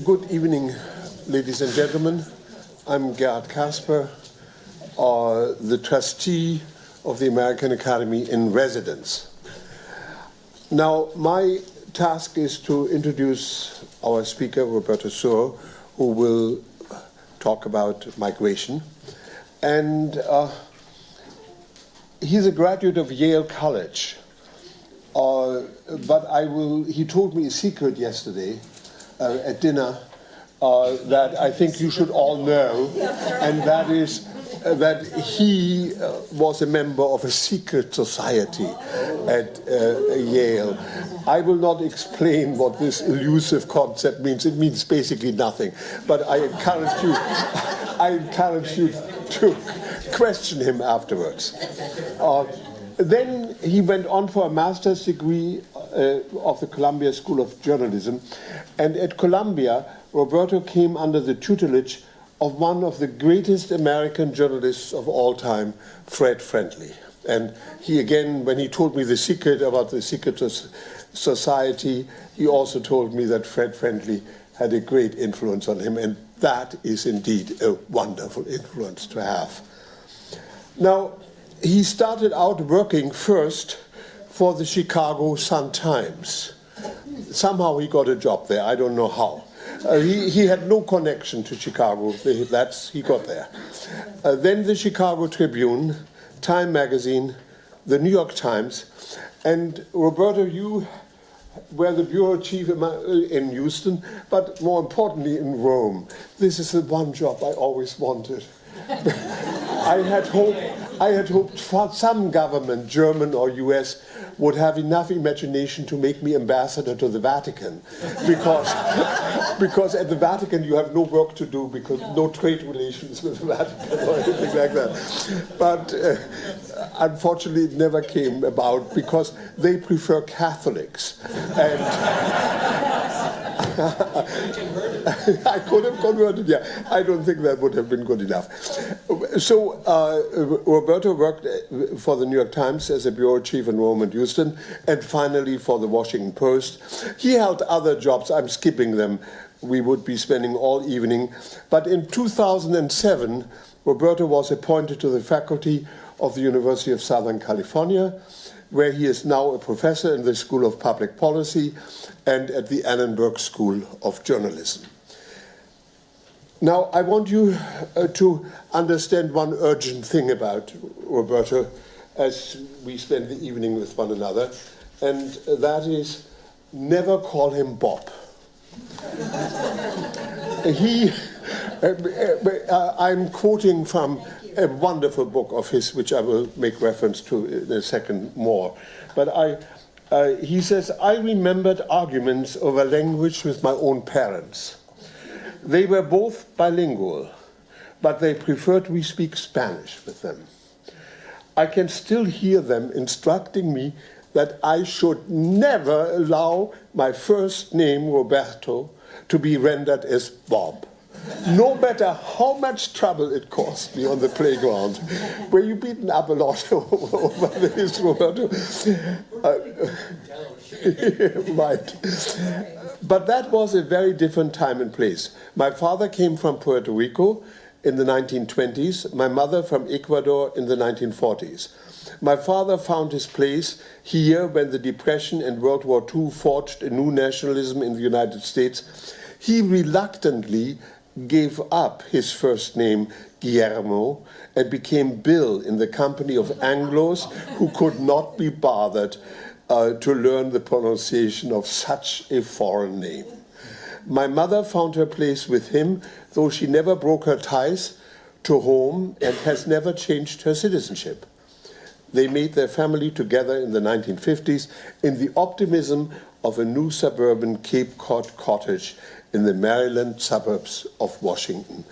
Good evening, ladies and gentlemen. I'm Gerhard Kasper, the trustee of the American Academy in residence. Now, my task is to introduce our speaker, Roberto Suro, who will talk about migration. And he's a graduate of Yale College. But he told me a secret yesterday at dinner that I think you should all know, and that is that he was a member of a secret society at Yale. I will not explain what this elusive concept means. It means basically nothing. But I encourage you to question him afterwards. Then he went on for a master's degree of the Columbia School of Journalism. And at Columbia, Roberto came under the tutelage of one of the greatest American journalists of all time, Fred Friendly. And he, again, when he told me the secret about the secret society, he also told me that Fred Friendly had a great influence on him. And that is indeed a wonderful influence to have. Now, he started out working first for the Chicago Sun-Times. Somehow he got a job there, I don't know how. He had no connection to Chicago, he got there. Then the Chicago Tribune, Time Magazine, the New York Times, and Roberto, you were the bureau chief in Houston, but more importantly in Rome. This is the one job I always wanted. I had hoped for some government, German or US, would have enough imagination to make me ambassador to the Vatican, because at the Vatican you have no work to do, because no trade relations with the Vatican or anything like that. But unfortunately it never came about, because they prefer Catholics. And I could have converted, yeah. I don't think that would have been good enough. So Roberto worked for the New York Times as a bureau chief in Rome and Houston, and finally for the Washington Post. He held other jobs. I'm skipping them. We would be spending all evening. But in 2007, Roberto was appointed to the faculty of the University of Southern California, where he is now a professor in the School of Public Policy and at the Annenberg School of Journalism. Now, I want you to understand one urgent thing about Roberto as we spend the evening with one another, and that is never call him Bob. I'm quoting from a wonderful book of his, which I will make reference to in a second more. But he says, I remembered arguments over language with my own parents. They were both bilingual, but they preferred we speak Spanish with them. I can still hear them instructing me that I should never allow my first name, Roberto, to be rendered as Bob. No matter how much trouble it cost me on the playground. Were you beaten up a lot over this, Roberto? Right. But that was a very different time and place. My father came from Puerto Rico in the 1920s, my mother from Ecuador in the 1940s. My father found his place here when the Depression and World War II forged a new nationalism in the United States. He reluctantly gave up his first name, Guillermo, and became Bill in the company of Anglos who could not be bothered to learn the pronunciation of such a foreign name. My mother found her place with him, though she never broke her ties to home and has never changed her citizenship. They made their family together in the 1950s in the optimism of a new suburban Cape Cod cottage in the Maryland suburbs of Washington,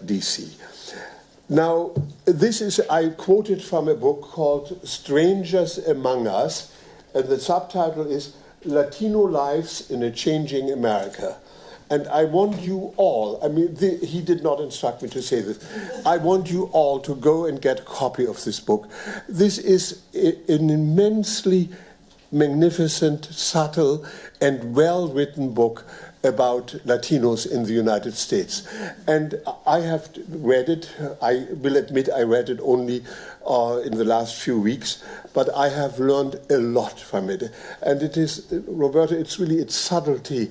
D.C. Now, I quoted from a book called Strangers Among Us, and the subtitle is Latino Lives in a Changing America. And I want you all, he did not instruct me to say this, I want you all to go and get a copy of this book. This is an immensely magnificent, subtle, and well-written book about Latinos in the United States. And I have read it. I will admit I read it only in the last few weeks, but I have learned a lot from it. And it is, Roberto, it's really its subtlety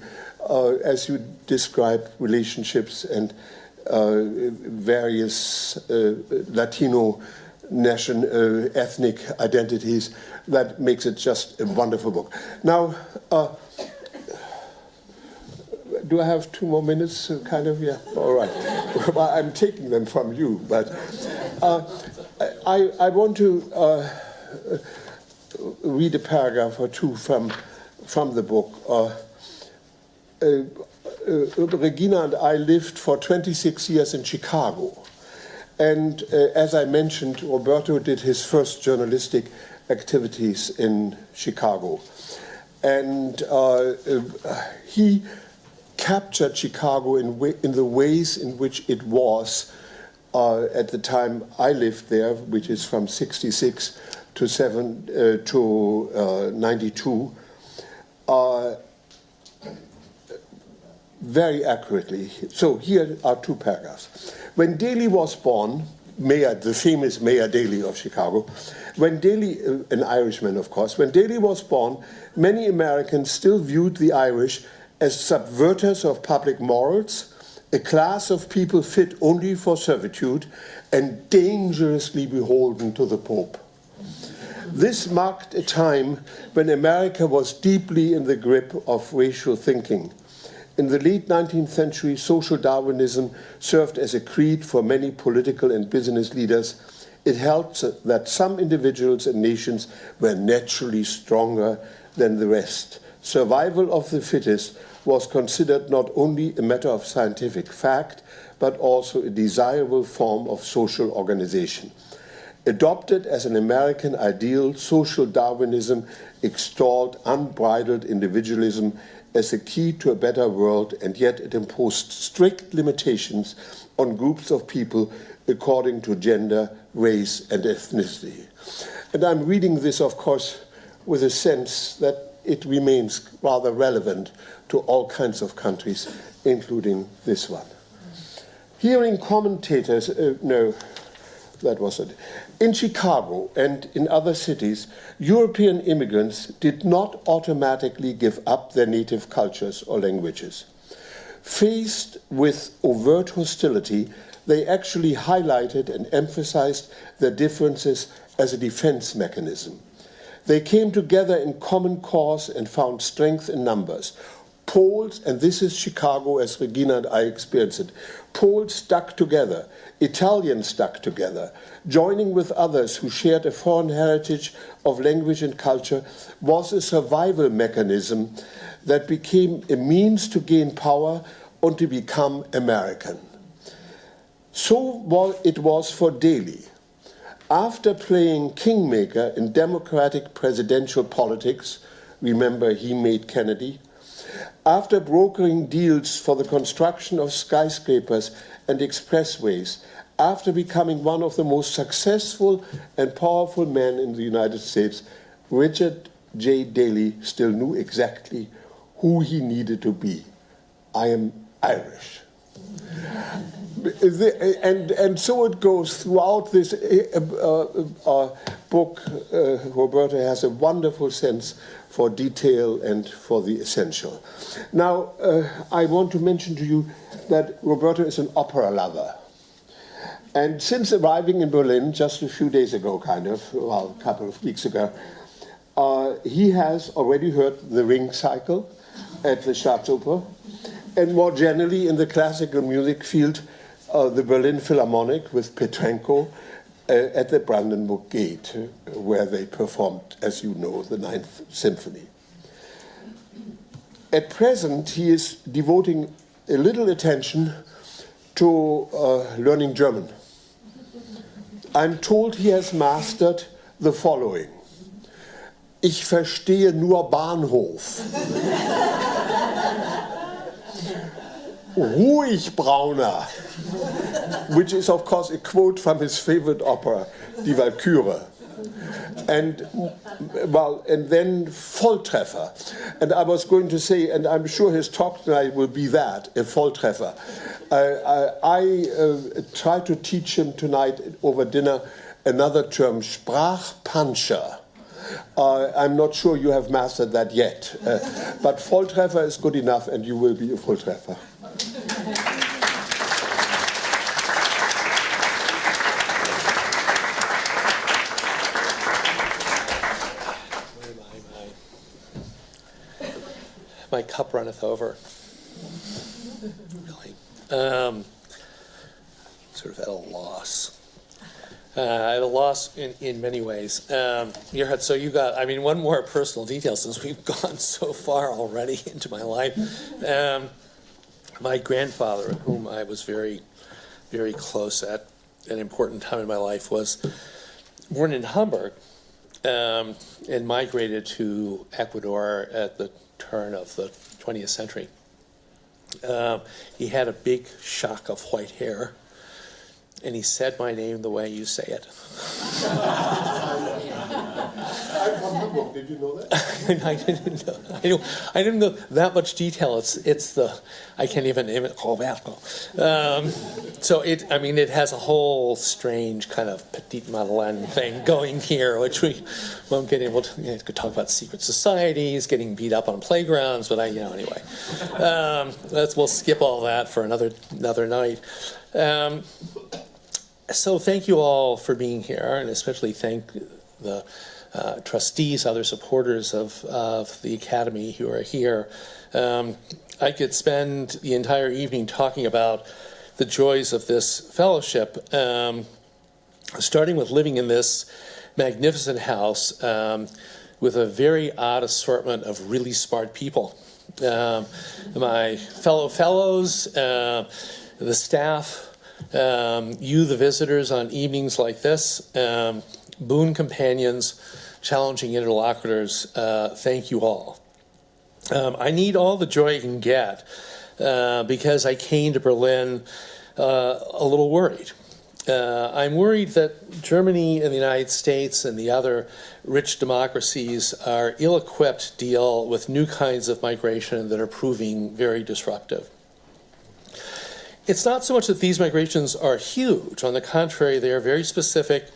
as you describe relationships and various Latino ethnic identities that makes it just a wonderful book. Now, do I have 2 more minutes? Kind of, yeah. All right. Well, I'm taking them from you, but I want to read a paragraph or two from the book. Regina and I lived for 26 years in Chicago. And as I mentioned, Roberto did his first journalistic activities in Chicago. And he captured Chicago in the ways in which it was at the time I lived there, which is from 66 to 92, very accurately. So here are 2 paragraphs. When Daley was born, the famous Mayor Daley of Chicago, when Daley, an Irishman of course, when Daley was born, many Americans still viewed the Irish as subverters of public morals, a class of people fit only for servitude and dangerously beholden to the Pope. This marked a time when America was deeply in the grip of racial thinking. In the late 19th century, social Darwinism served as a creed for many political and business leaders. It held that some individuals and nations were naturally stronger than the rest. Survival of the fittest was considered not only a matter of scientific fact, but also a desirable form of social organization. Adopted as an American ideal, social Darwinism extolled unbridled individualism as a key to a better world, and yet it imposed strict limitations on groups of people according to gender, race, and ethnicity. And I'm reading this, of course, with a sense that it remains rather relevant to all kinds of countries, including this one. Hearing commentators, no, that wasn't. In Chicago and in other cities, European immigrants did not automatically give up their native cultures or languages. Faced with overt hostility, they actually highlighted and emphasized their differences as a defense mechanism. They came together in common cause and found strength in numbers. Poles, and this is Chicago as Regina and I experienced it, Poles stuck together, Italians stuck together. Joining with others who shared a foreign heritage of language and culture was a survival mechanism that became a means to gain power and to become American. So it was for Daley. After playing kingmaker in democratic presidential politics, remember he made Kennedy, after brokering deals for the construction of skyscrapers and expressways, after becoming one of the most successful and powerful men in the United States, Richard J. Daley still knew exactly who he needed to be. I am Irish. And so it goes throughout this book. Roberto has a wonderful sense for detail and for the essential. Now, I want to mention to you that Roberto is an opera lover. And since arriving in Berlin just a few days ago, a couple of weeks ago, he has already heard the Ring cycle at the Staatsoper, and more generally in the classical music field, the Berlin Philharmonic with Petrenko at the Brandenburg Gate, where they performed, as you know, the 9th Symphony. At present, he is devoting a little attention to learning German. I'm told he has mastered the following. Ich verstehe nur Bahnhof. Ruhig, Brauner, which is of course a quote from his favorite opera, Die Walküre. And and then Volltreffer. And I was going to say, and I'm sure his talk tonight will be that, a Volltreffer. I tried to teach him tonight over dinner another term, Sprachpancher. I'm not sure you have mastered that yet. But Volltreffer is good enough, and you will be a Volltreffer. My cup runneth over. Really. Sort of at a loss. At a loss in many ways. Gerhard, so you got, I mean, one more personal detail since we've gone so far already into my life. My grandfather, whom I was very, very close at an important time in my life, was born in Hamburg and migrated to Ecuador at the turn of the 20th century. He had a big shock of white hair, and he said my name the way you say it. I'm from Hamburg. Did you know that? I didn't know. I didn't know that much detail. It's the, I can't even name it, Roberto. So it has a whole strange kind of petite Madeleine thing going here, which we won't get able to. Could talk about secret societies, getting beat up on playgrounds, but anyway. We'll skip all that for another night. So thank you all for being here, and especially thank the trustees, other supporters of the Academy who are here. I could spend the entire evening talking about the joys of this fellowship, starting with living in this magnificent house with a very odd assortment of really smart people. My fellow fellows, the staff, you, the visitors on evenings like this, boon companions, challenging interlocutors, thank you all. I need all the joy I can get because I came to Berlin a little worried. I'm worried that Germany and the United States and the other rich democracies are ill-equipped to deal with new kinds of migration that are proving very disruptive. It's not so much that these migrations are huge. On the contrary, they are very specific,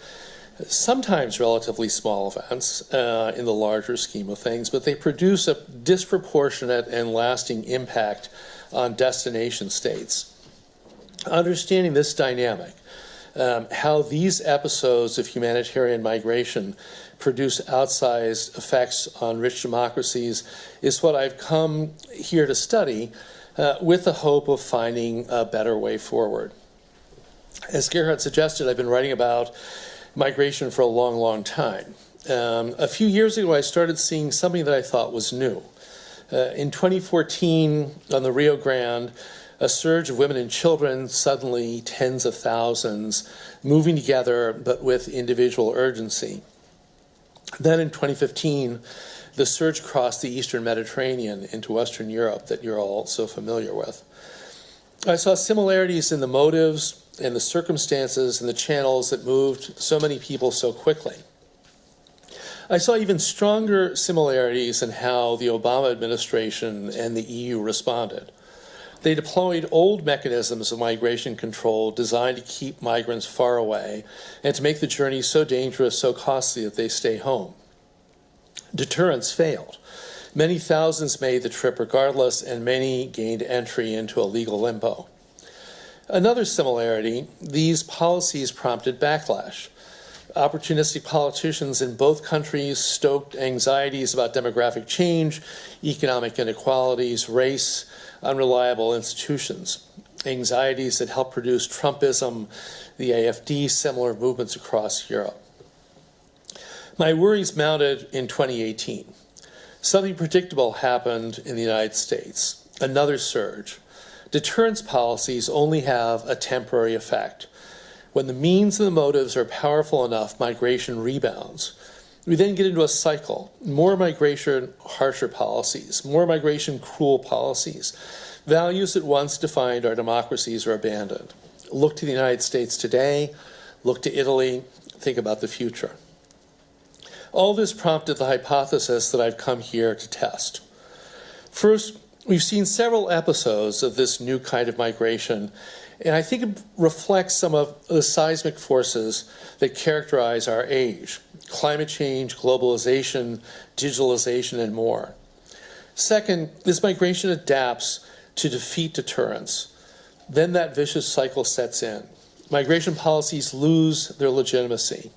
sometimes relatively small events in the larger scheme of things, but they produce a disproportionate and lasting impact on destination states. Understanding this dynamic, how these episodes of humanitarian migration produce outsized effects on rich democracies, is what I've come here to study with the hope of finding a better way forward. As Gerhard suggested, I've been writing about migration for a long, long time. A few years ago, I started seeing something that I thought was new. In 2014, on the Rio Grande, a surge of women and children, suddenly tens of thousands, moving together, but with individual urgency. Then in 2015, the surge crossed the Eastern Mediterranean into Western Europe that you're all so familiar with. I saw similarities in the motives and the circumstances and the channels that moved so many people so quickly. I saw even stronger similarities in how the Obama administration and the EU responded. They deployed old mechanisms of migration control designed to keep migrants far away and to make the journey so dangerous, so costly that they stay home. Deterrence failed. Many thousands made the trip regardless, and many gained entry into a legal limbo. Another similarity, these policies prompted backlash. Opportunistic politicians in both countries stoked anxieties about demographic change, economic inequalities, race, unreliable institutions. Anxieties that helped produce Trumpism, the AfD, similar movements across Europe. My worries mounted in 2018. Something predictable happened in the United States, another surge. Deterrence policies only have a temporary effect. When the means and the motives are powerful enough, migration rebounds. We then get into a cycle. More migration, harsher policies. More migration, cruel policies. Values that once defined our democracies are abandoned. Look to the United States today. Look to Italy. Think about the future. All this prompted the hypothesis that I've come here to test. First, we've seen several episodes of this new kind of migration, and I think it reflects some of the seismic forces that characterize our age: climate change, globalization, digitalization, and more. Second, this migration adapts to defeat deterrence. Then that vicious cycle sets in. Migration policies lose their legitimacy.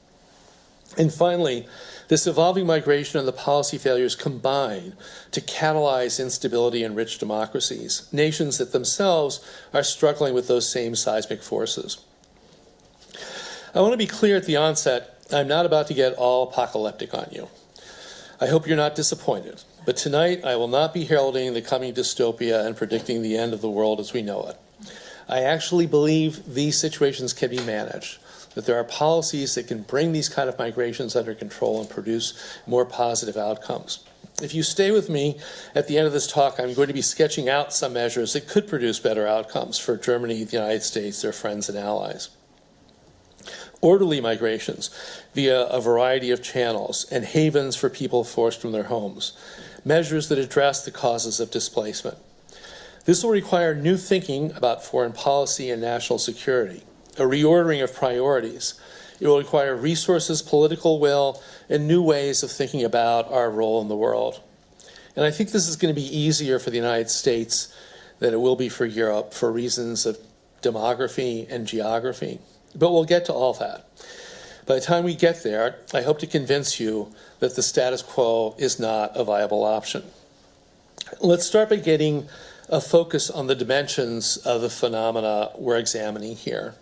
And finally, this evolving migration and the policy failures combine to catalyze instability in rich democracies, nations that themselves are struggling with those same seismic forces. I want to be clear at the onset, I'm not about to get all apocalyptic on you. I hope you're not disappointed, but tonight I will not be heralding the coming dystopia and predicting the end of the world as we know it. I actually believe these situations can be managed, that there are policies that can bring these kind of migrations under control and produce more positive outcomes. If you stay with me, at the end of this talk, I'm going to be sketching out some measures that could produce better outcomes for Germany, the United States, their friends and allies. Orderly migrations via a variety of channels and havens for people forced from their homes. Measures that address the causes of displacement. This will require new thinking about foreign policy and national security, a reordering of priorities. It will require resources, political will, and new ways of thinking about our role in the world. And I think this is going to be easier for the United States than it will be for Europe for reasons of demography and geography. But we'll get to all that. By the time we get there, I hope to convince you that the status quo is not a viable option. Let's start by getting a focus on the dimensions of the phenomena we're examining here.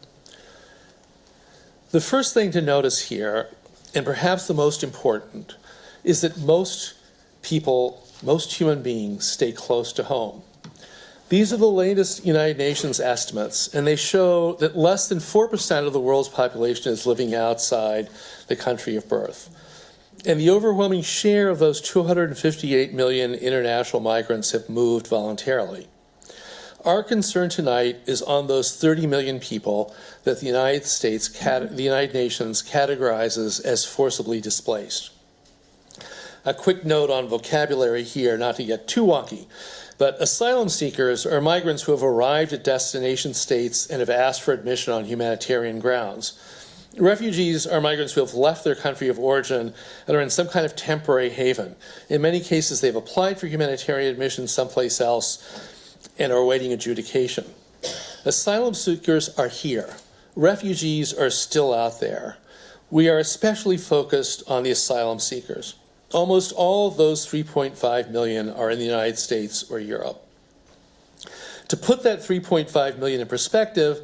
The first thing to notice here, and perhaps the most important, is that most people, most human beings, stay close to home. These are the latest United Nations estimates, and they show that less than 4% of the world's population is living outside the country of birth. And the overwhelming share of those 258 million international migrants have moved voluntarily. Our concern tonight is on those 30 million people that the United Nations categorizes as forcibly displaced. A quick note on vocabulary here, not to get too wonky. But asylum seekers are migrants who have arrived at destination states and have asked for admission on humanitarian grounds. Refugees are migrants who have left their country of origin and are in some kind of temporary haven. In many cases, they've applied for humanitarian admission someplace else and are awaiting adjudication. Asylum seekers are here. Refugees are still out there. We are especially focused on the asylum seekers. Almost all of those 3.5 million are in the United States or Europe. To put that 3.5 million in perspective,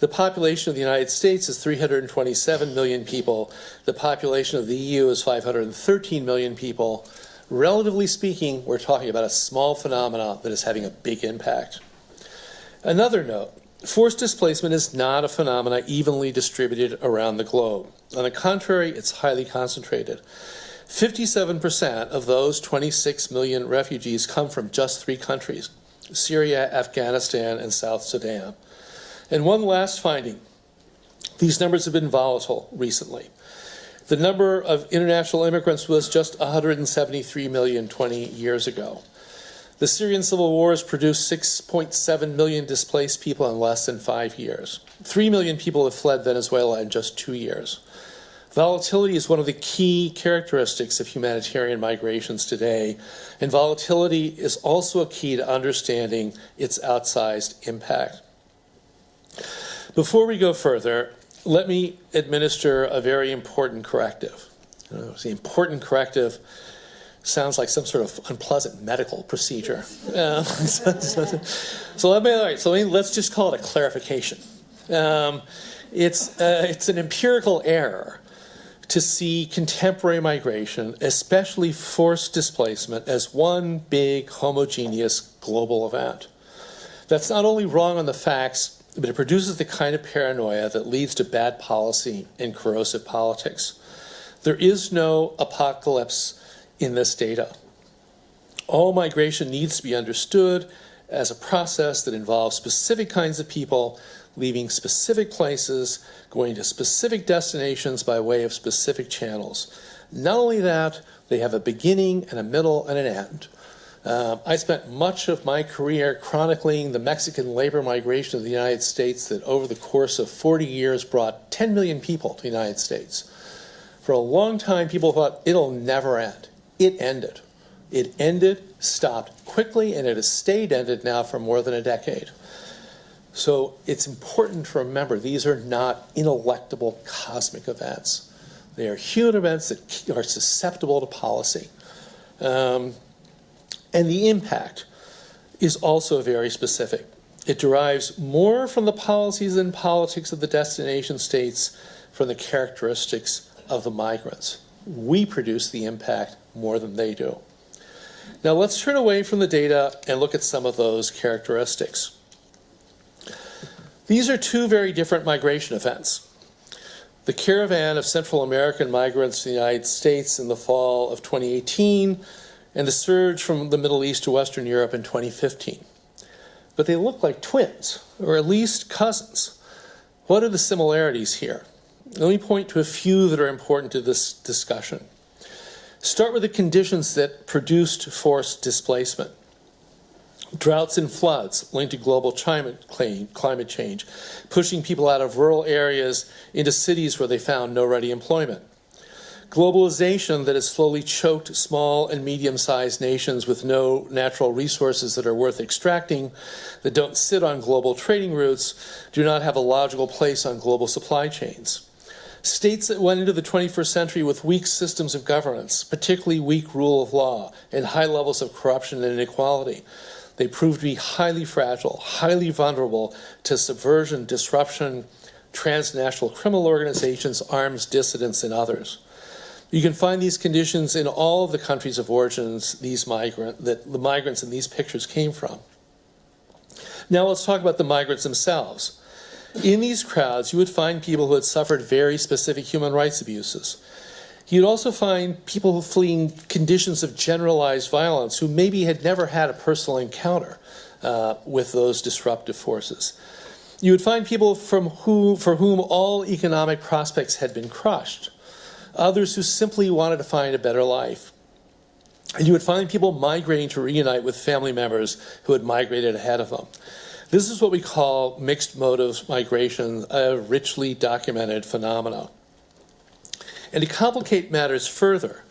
the population of the United States is 327 million people. The population of the EU is 513 million people. Relatively speaking, we're talking about a small phenomenon that is having a big impact. Another note, forced displacement is not a phenomenon evenly distributed around the globe. On the contrary, it's highly concentrated. 57% of those 26 million refugees come from just 3 countries: Syria, Afghanistan, and South Sudan. And one last finding. These numbers have been volatile recently. The number of international immigrants was just 173 million 20 years ago. The Syrian civil war has produced 6.7 million displaced people in less than 5 years. 3 million people have fled Venezuela in just 2 years. Volatility is one of the key characteristics of humanitarian migrations today, and volatility is also a key to understanding its outsized impact. Before we go further, let me administer a very important corrective. The important corrective sounds like some sort of unpleasant medical procedure. Let's just call it a clarification. It's an empirical error to see contemporary migration, especially forced displacement, as one big homogeneous global event. That's not only wrong on the facts, but it produces the kind of paranoia that leads to bad policy and corrosive politics. There is no apocalypse in this data. All migration needs to be understood as a process that involves specific kinds of people leaving specific places, going to specific destinations by way of specific channels. Not only that, they have a beginning and a middle and an end. I spent much of my career chronicling the Mexican labor migration of the United States that over the course of 40 years brought 10 million people to the United States. For a long time, people thought it'll never end. It ended. It ended, stopped quickly, and it has stayed ended now for more than a decade. So it's important to remember these are not ineluctable cosmic events. They are human events that are susceptible to policy. And the impact is also very specific. It derives more from the policies and politics of the destination states from the characteristics of the migrants. We produce the impact more than they do. Now let's turn away from the data and look at some of those characteristics. These are two very different migration events. The caravan of Central American migrants to the United States in the fall of 2018 and the surge from the Middle East to Western Europe in 2015. But they look like twins, or at least cousins. What are the similarities here? Let me point to a few that are important to this discussion. Start with the conditions that produced forced displacement. Droughts and floods linked to global climate change, pushing people out of rural areas into cities where they found no ready employment. Globalization that has slowly choked small and medium-sized nations with no natural resources that are worth extracting, that don't sit on global trading routes, do not have a logical place on global supply chains. States that went into the 21st century with weak systems of governance, particularly weak rule of law, and high levels of corruption and inequality, they proved to be highly fragile, highly vulnerable to subversion, disruption, transnational criminal organizations, arms dissidents, and others. You can find these conditions in all of the countries of origins that the migrants in these pictures came from. Now let's talk about the migrants themselves. In these crowds, you would find people who had suffered very specific human rights abuses. You'd also find people fleeing conditions of generalized violence who maybe had never had a personal encounter with those disruptive forces. You would find people for whom all economic prospects had been crushed. Others who simply wanted to find a better life. And you would find people migrating to reunite with family members who had migrated ahead of them. This is what we call mixed motive migration, a richly documented phenomenon. And to complicate matters further,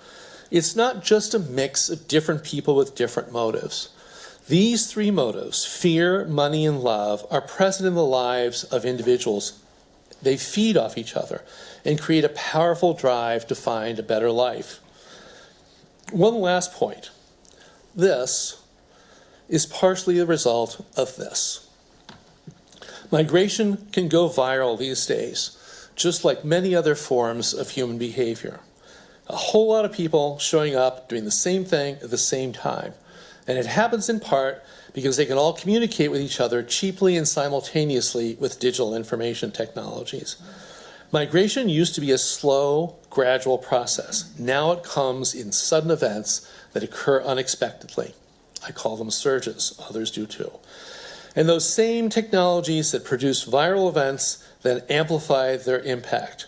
it's not just a mix of different people with different motives. These three motives, fear, money, and love, are present in the lives of individuals. They feed off each other and create a powerful drive to find a better life. One last point. This is partially the result of this. Migration can go viral these days, just like many other forms of human behavior. A whole lot of people showing up doing the same thing at the same time. And it happens in part because they can all communicate with each other cheaply and simultaneously with digital information technologies. Migration used to be a slow, gradual process. Now it comes in sudden events that occur unexpectedly. I call them surges. Others do too. And those same technologies that produce viral events then amplify their impact.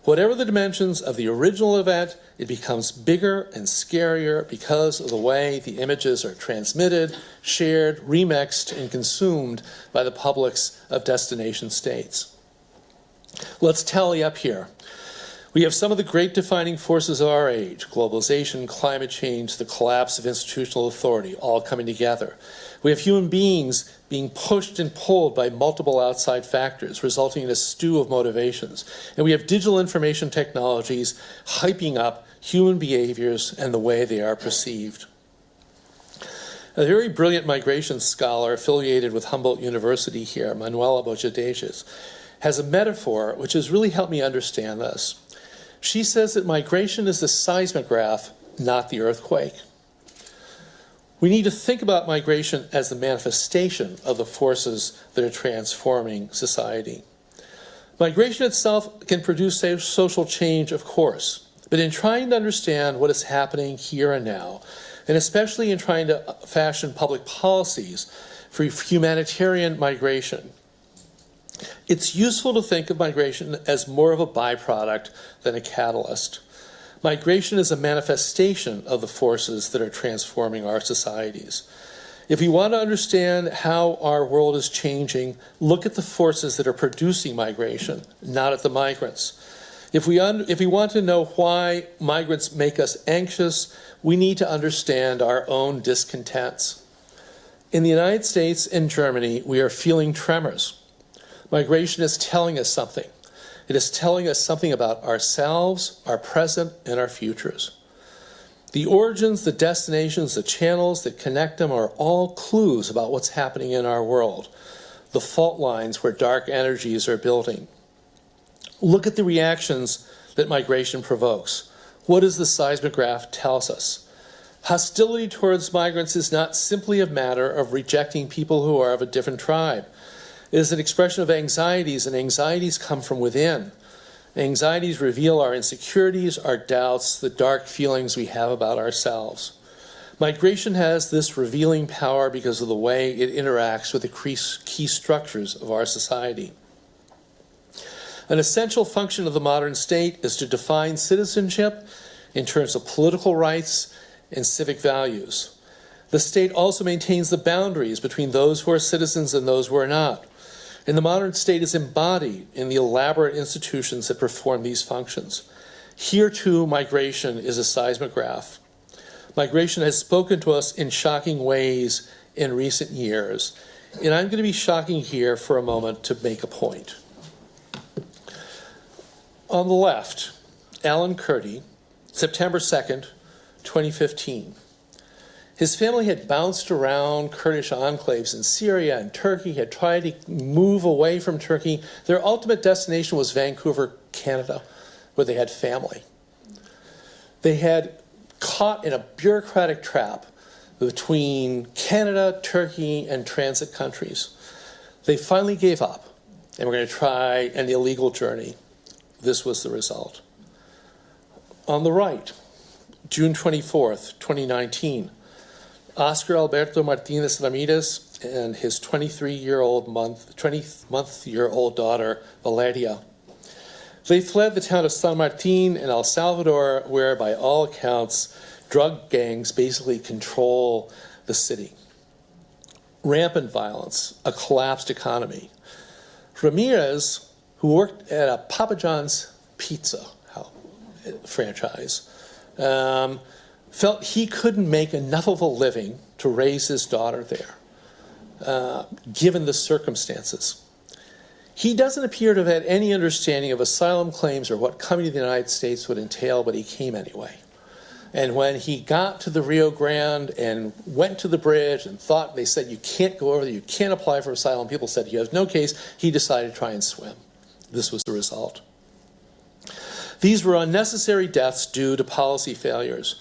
Whatever the dimensions of the original event, it becomes bigger and scarier because of the way the images are transmitted, shared, remixed, and consumed by the publics of destination states. Let's tally up here. We have some of the great defining forces of our age: globalization, climate change, the collapse of institutional authority, all coming together. We have human beings being pushed and pulled by multiple outside factors, resulting in a stew of motivations. And we have digital information technologies hyping up human behaviors and the way they are perceived. A very brilliant migration scholar affiliated with Humboldt University here, Manuela Bojadeges, has a metaphor which has really helped me understand this. She says that migration is the seismograph, not the earthquake. We need to think about migration as the manifestation of the forces that are transforming society. Migration itself can produce social change, of course, but in trying to understand what is happening here and now, and especially in trying to fashion public policies for humanitarian migration, it's useful to think of migration as more of a byproduct than a catalyst. Migration is a manifestation of the forces that are transforming our societies. If we want to understand how our world is changing, look at the forces that are producing migration, not at the migrants. If we want to know why migrants make us anxious, we need to understand our own discontents. In the United States and Germany, we are feeling tremors. Migration is telling us something. It is telling us something about ourselves, our present, and our futures. The origins, the destinations, the channels that connect them are all clues about what's happening in our world, the fault lines where dark energies are building. Look at the reactions that migration provokes. What does the seismograph tell us? Hostility towards migrants is not simply a matter of rejecting people who are of a different tribe. It is an expression of anxieties, and anxieties come from within. Anxieties reveal our insecurities, our doubts, the dark feelings we have about ourselves. Migration has this revealing power because of the way it interacts with the key structures of our society. An essential function of the modern state is to define citizenship in terms of political rights and civic values. The state also maintains the boundaries between those who are citizens and those who are not. And the modern state is embodied in the elaborate institutions that perform these functions. Here, too, migration is a seismograph. Migration has spoken to us in shocking ways in recent years. And I'm going to be shocking here for a moment to make a point. On the left, Alan Kurdi, September 2nd, 2015. His family had bounced around Kurdish enclaves in Syria and Turkey, had tried to move away from Turkey. Their ultimate destination was Vancouver, Canada, where they had family. They had caught in a bureaucratic trap between Canada, Turkey, and transit countries. They finally gave up and were going to try an illegal journey. This was the result. On the right, June 24th, 2019, Oscar Alberto Martinez Ramirez and his 20-month-year-old daughter, Valeria. They fled the town of San Martin in El Salvador, where, by all accounts, drug gangs basically control the city. Rampant violence, a collapsed economy. Ramirez, who worked at a Papa John's pizza franchise, felt he couldn't make enough of a living to raise his daughter there, given the circumstances. He doesn't appear to have had any understanding of asylum claims or what coming to the United States would entail, but he came anyway. And when he got to the Rio Grande and went to the bridge and thought, they said, you can't go over there, you can't apply for asylum, people said, you have no case, he decided to try and swim. This was the result. These were unnecessary deaths due to policy failures.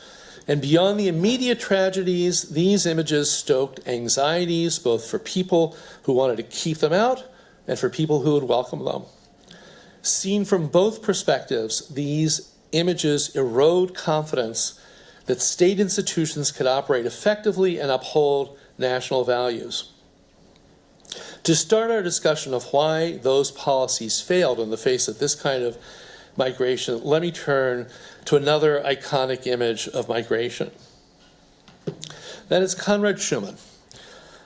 And beyond the immediate tragedies, these images stoked anxieties both for people who wanted to keep them out and for people who would welcome them. Seen from both perspectives, these images erode confidence that state institutions could operate effectively and uphold national values. To start our discussion of why those policies failed in the face of this kind of migration, let me turn to another iconic image of migration. That is Konrad Schumann,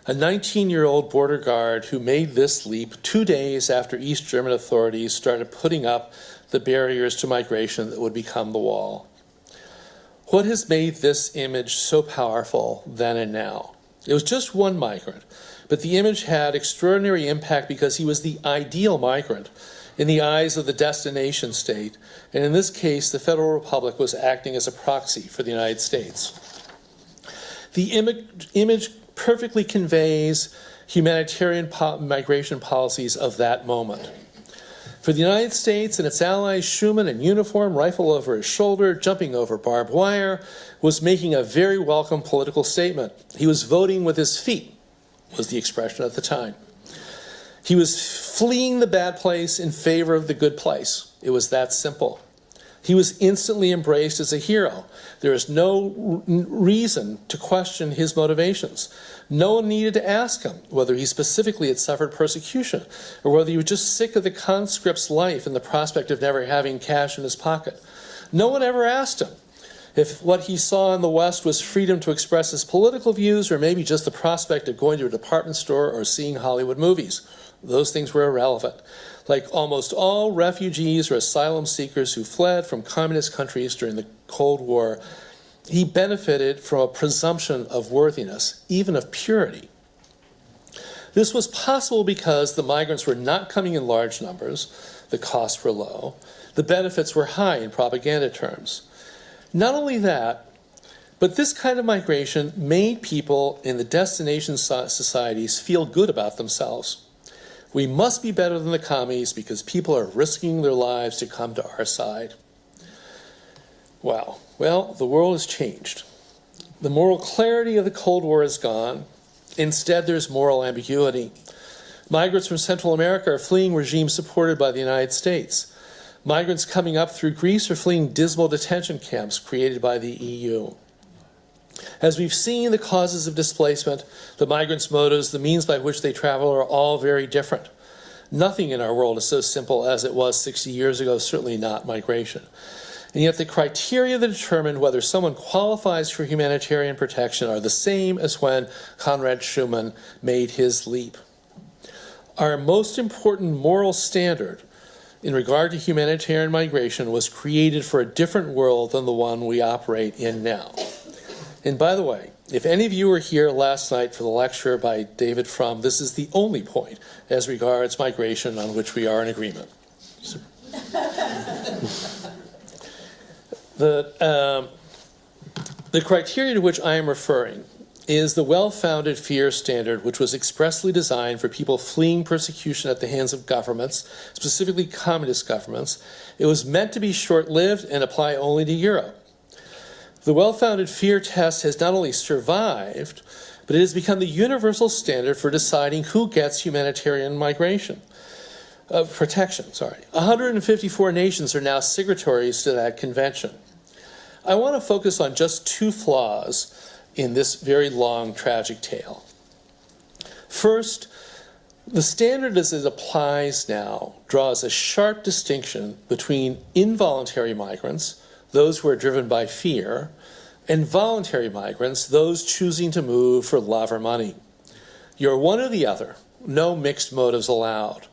a 19-year-old border guard who made this leap 2 days after East German authorities started putting up the barriers to migration that would become the wall. What has made this image so powerful then and now? It was just one migrant, but the image had extraordinary impact because he was the ideal migrant in the eyes of the destination state, and in this case, the Federal Republic was acting as a proxy for the United States. The image perfectly conveys humanitarian migration policies of that moment. For the United States and its allies, Schumann, in uniform, rifle over his shoulder, jumping over barbed wire, was making a very welcome political statement. He was voting with his feet, was the expression at the time. He was fleeing the bad place in favor of the good place. It was that simple. He was instantly embraced as a hero. There is no reason to question his motivations. No one needed to ask him whether he specifically had suffered persecution or whether he was just sick of the conscript's life and the prospect of never having cash in his pocket. No one ever asked him if what he saw in the West was freedom to express his political views or maybe just the prospect of going to a department store or seeing Hollywood movies. Those things were irrelevant. Like almost all refugees or asylum seekers who fled from communist countries during the Cold War, he benefited from a presumption of worthiness, even of purity. This was possible because the migrants were not coming in large numbers, the costs were low, the benefits were high in propaganda terms. Not only that, but this kind of migration made people in the destination societies feel good about themselves. We must be better than the commies because people are risking their lives to come to our side. Well, the world has changed. The moral clarity of the Cold War is gone. Instead, there's moral ambiguity. Migrants from Central America are fleeing regimes supported by the United States. Migrants coming up through Greece are fleeing dismal detention camps created by the EU. As we've seen, the causes of displacement, the migrants' motives, the means by which they travel are all very different. Nothing in our world is so simple as it was 60 years ago, certainly not migration. And yet the criteria that determine whether someone qualifies for humanitarian protection are the same as when Konrad Schumann made his leap. Our most important moral standard in regard to humanitarian migration was created for a different world than the one we operate in now. And by the way, if any of you were here last night for the lecture by David Frum, this is the only point as regards migration on which we are in agreement. The criteria to which I am referring is the well-founded fear standard, which was expressly designed for people fleeing persecution at the hands of governments, specifically communist governments. It was meant to be short-lived and apply only to Europe. The well-founded fear test has not only survived, but it has become the universal standard for deciding who gets humanitarian protection. 154 nations are now signatories to that convention. I want to focus on just two flaws in this very long, tragic tale. First, the standard as it applies now draws a sharp distinction between involuntary migrants, those who are driven by fear, and voluntary migrants, those choosing to move for love or money. You're one or the other, no mixed motives allowed.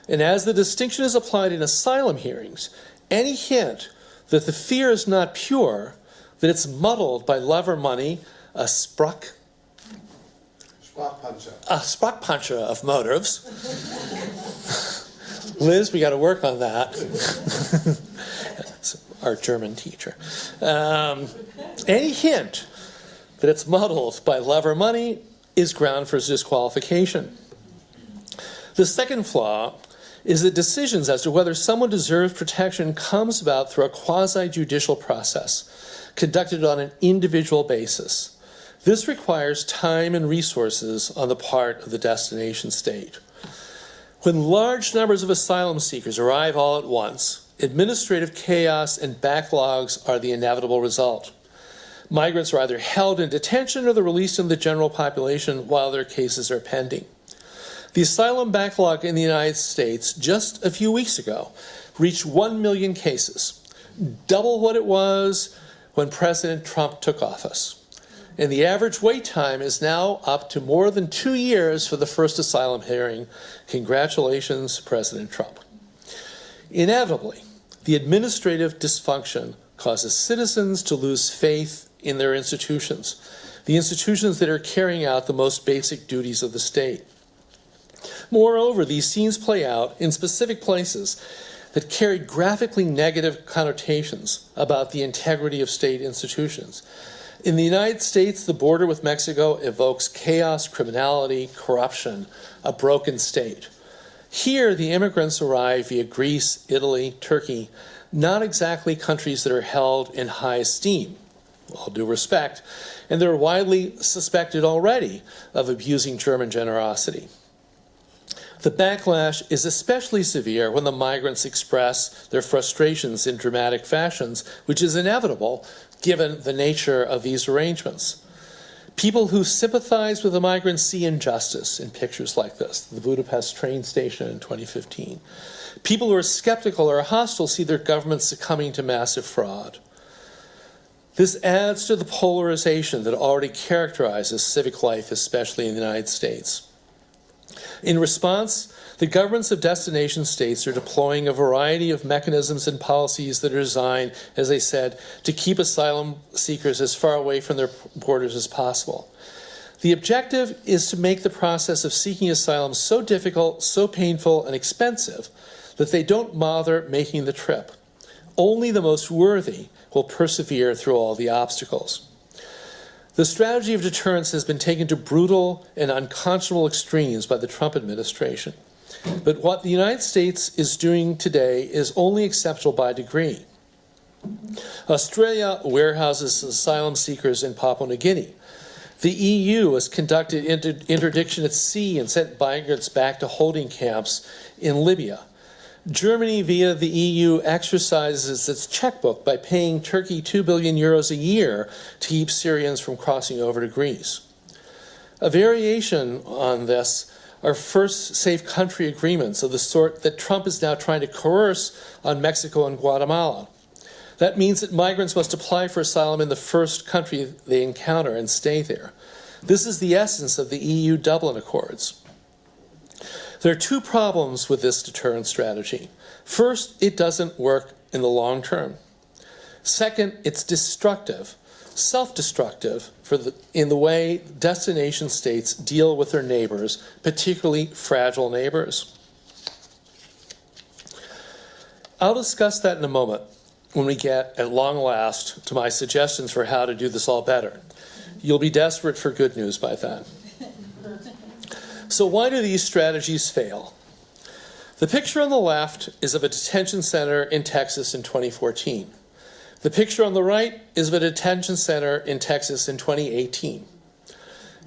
And as the distinction is applied in asylum hearings, any hint that the fear is not pure, that it's muddled by love or money, a Sprachpancher of motives. Liz, we got to work on that. Our German teacher. Any hint that it's muddled by love or money is ground for disqualification. The second flaw is that decisions as to whether someone deserves protection comes about through a quasi-judicial process conducted on an individual basis. This requires time and resources on the part of the destination state. When large numbers of asylum seekers arrive all at once, administrative chaos and backlogs are the inevitable result. Migrants are either held in detention or they're released in the general population while their cases are pending. The asylum backlog in the United States just a few weeks ago reached 1 million cases, double what it was when President Trump took office. And the average wait time is now up to more than 2 years for the first asylum hearing. Congratulations, President Trump. Inevitably, the administrative dysfunction causes citizens to lose faith in their institutions, the institutions that are carrying out the most basic duties of the state. Moreover, these scenes play out in specific places that carry graphically negative connotations about the integrity of state institutions. In the United States, the border with Mexico evokes chaos, criminality, corruption, a broken state. Here, the immigrants arrive via Greece, Italy, Turkey, not exactly countries that are held in high esteem, all due respect, and they're widely suspected already of abusing German generosity. The backlash is especially severe when the migrants express their frustrations in dramatic fashions, which is inevitable given the nature of these arrangements. People who sympathize with the migrants see injustice in pictures like this, the Budapest train station in 2015. People who are skeptical or hostile see their government succumbing to massive fraud. This adds to the polarization that already characterizes civic life, especially in the United States. In response, the governments of destination states are deploying a variety of mechanisms and policies that are designed, as I said, to keep asylum seekers as far away from their borders as possible. The objective is to make the process of seeking asylum so difficult, so painful, and expensive that they don't bother making the trip. Only the most worthy will persevere through all the obstacles. The strategy of deterrence has been taken to brutal and unconscionable extremes by the Trump administration. But what the United States is doing today is only acceptable by degree. Australia warehouses asylum seekers in Papua New Guinea. The EU has conducted interdiction at sea and sent migrants back to holding camps in Libya. Germany, via the EU, exercises its checkbook by paying Turkey 2 billion euros a year to keep Syrians from crossing over to Greece. A variation on this are first safe country agreements of the sort that Trump is now trying to coerce on Mexico and Guatemala. That means that migrants must apply for asylum in the first country they encounter and stay there. This is the essence of the EU Dublin Accords. There are two problems with this deterrence strategy. First, it doesn't work in the long term. Second, it's destructive, self-destructive in the way destination states deal with their neighbors, particularly fragile neighbors. I'll discuss that in a moment when we get, at long last, to my suggestions for how to do this all better. You'll be desperate for good news by then. So why do these strategies fail? The picture on the left is of a detention center in Texas in 2014. The picture on the right is of a detention center in Texas in 2018.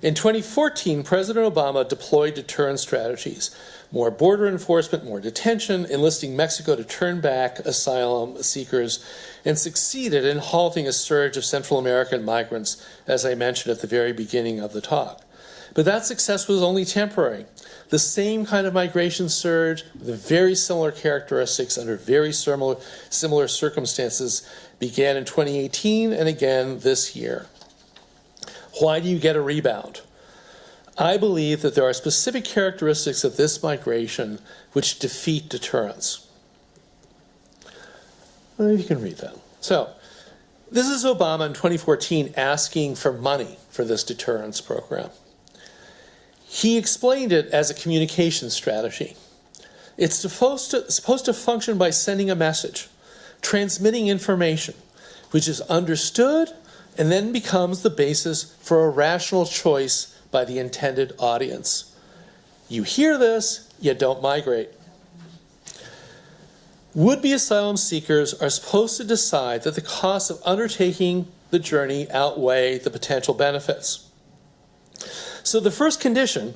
In 2014, President Obama deployed deterrence strategies, more border enforcement, more detention, enlisting Mexico to turn back asylum seekers, and succeeded in halting a surge of Central American migrants, as I mentioned at the very beginning of the talk. But that success was only temporary. The same kind of migration surge with very similar characteristics under very similar circumstances began in 2018 and again this year. Why do you get a rebound? I believe that there are specific characteristics of this migration which defeat deterrence. I don't know if you can read that. So, this is Obama in 2014 asking for money for this deterrence program. He explained it as a communication strategy. It's supposed to function by sending a message, transmitting information, which is understood and then becomes the basis for a rational choice by the intended audience. You hear this, you don't migrate. Would-be asylum seekers are supposed to decide that the costs of undertaking the journey outweigh the potential benefits. So the first condition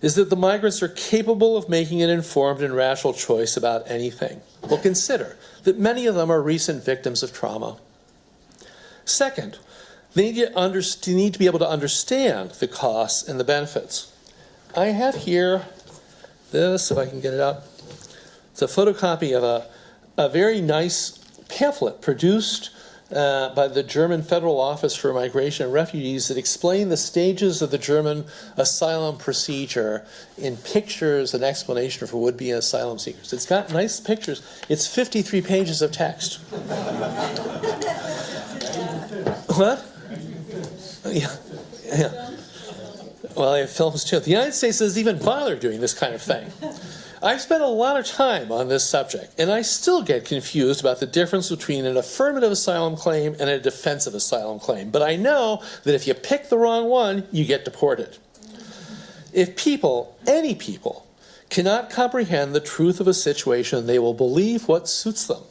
is that the migrants are capable of making an informed and rational choice about anything. Well, consider that many of them are recent victims of trauma. Second, they need to be able to understand the costs and the benefits. I have here this, if I can get it out. It's a photocopy of a very nice pamphlet produced by the German Federal Office for Migration and Refugees that explain the stages of the German asylum procedure in pictures and explanation for would-be asylum seekers. It's got nice pictures. It's 53 pages of text. What? Yeah. Well, I have films too. The United States doesn't even bother doing this kind of thing. I've spent a lot of time on this subject, and I still get confused about the difference between an affirmative asylum claim and a defensive asylum claim. But I know that if you pick the wrong one, you get deported. If people, any people, cannot comprehend the truth of a situation, they will believe what suits them.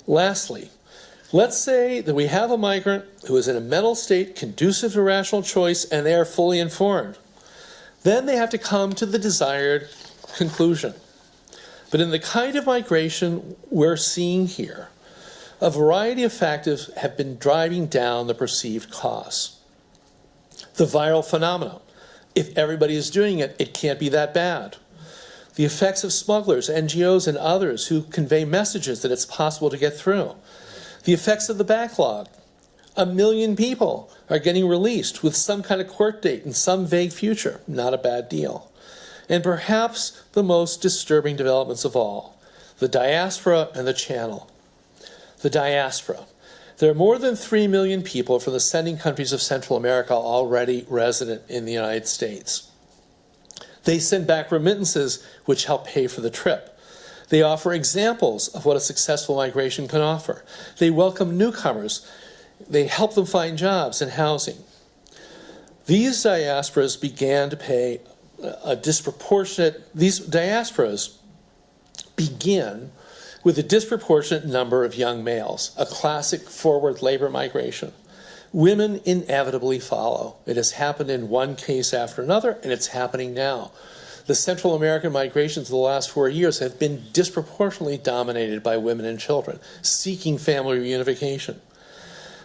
Lastly, let's say that we have a migrant who is in a mental state conducive to rational choice and they are fully informed. Then they have to come to the desired conclusion. But in the kind of migration we're seeing here, a variety of factors have been driving down the perceived costs. The viral phenomenon. If everybody is doing it, it can't be that bad. The effects of smugglers, NGOs, and others who convey messages that it's possible to get through. The effects of the backlog. 1 million people are getting released with some kind of court date in some vague future. Not a bad deal. And perhaps the most disturbing developments of all, the diaspora and the channel. The diaspora. There are more than 3 million people from the sending countries of Central America already resident in the United States. They send back remittances which help pay for the trip. They offer examples of what a successful migration can offer. They welcome newcomers. They help them find jobs and housing. These diasporas began to pay a disproportionate, these diasporas begin with a disproportionate number of young males, a classic forward labor migration. Women inevitably follow. It has happened in one case after another, and it's happening now. The Central American migrations of the last 4 years have been disproportionately dominated by women and children seeking family reunification.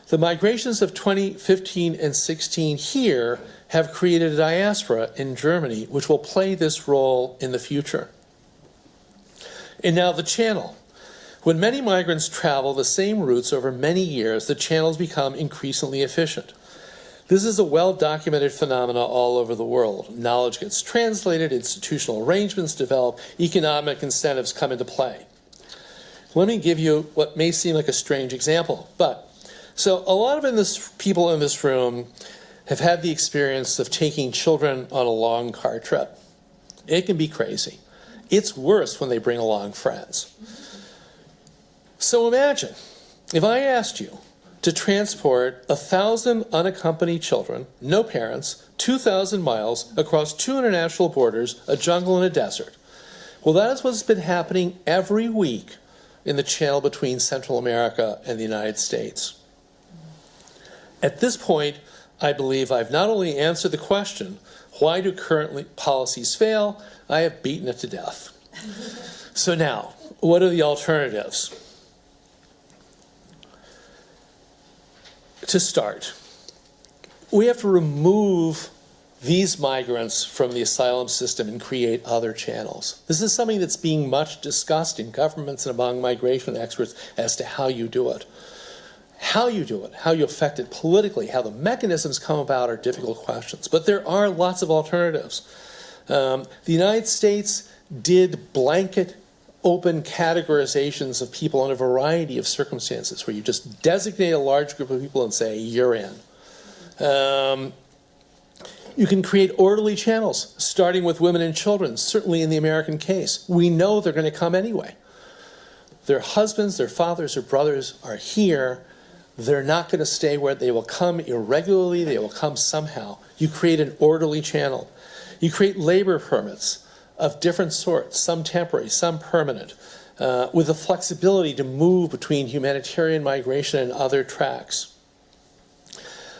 The migrations of 2015 and 16 here have created a diaspora in Germany which will play this role in the future. And now the channel. When many migrants travel the same routes over many years, the channels become increasingly efficient. This is a well-documented phenomenon all over the world. Knowledge gets translated, institutional arrangements develop, economic incentives come into play. Let me give you what may seem like a strange example, so a lot of people in this room have had the experience of taking children on a long car trip. It can be crazy. It's worse when they bring along friends. So imagine if I asked you to transport 1,000 unaccompanied children, no parents, 2,000 miles across 2 international borders, a jungle and a desert. Well, that is what's been happening every week in the channel between Central America and the United States. At this point, I believe I've not only answered the question, why do current policies fail? I have beaten it to death. So now, what are the alternatives? To start, we have to remove these migrants from the asylum system and create other channels. This is something that's being much discussed in governments and among migration experts as to how you do it. How you do it, how you affect it politically, how the mechanisms come about are difficult questions. But there are lots of alternatives. The United States did blanket open categorizations of people in a variety of circumstances where you just designate a large group of people and say, you're in. You can create orderly channels, starting with women and children, certainly in the American case. We know they're going to come anyway. Their husbands, their fathers, their brothers are here. They're not going to stay where they will come irregularly. They will come somehow. You create an orderly channel. You create labor permits of different sorts, some temporary, some permanent, with the flexibility to move between humanitarian migration and other tracks.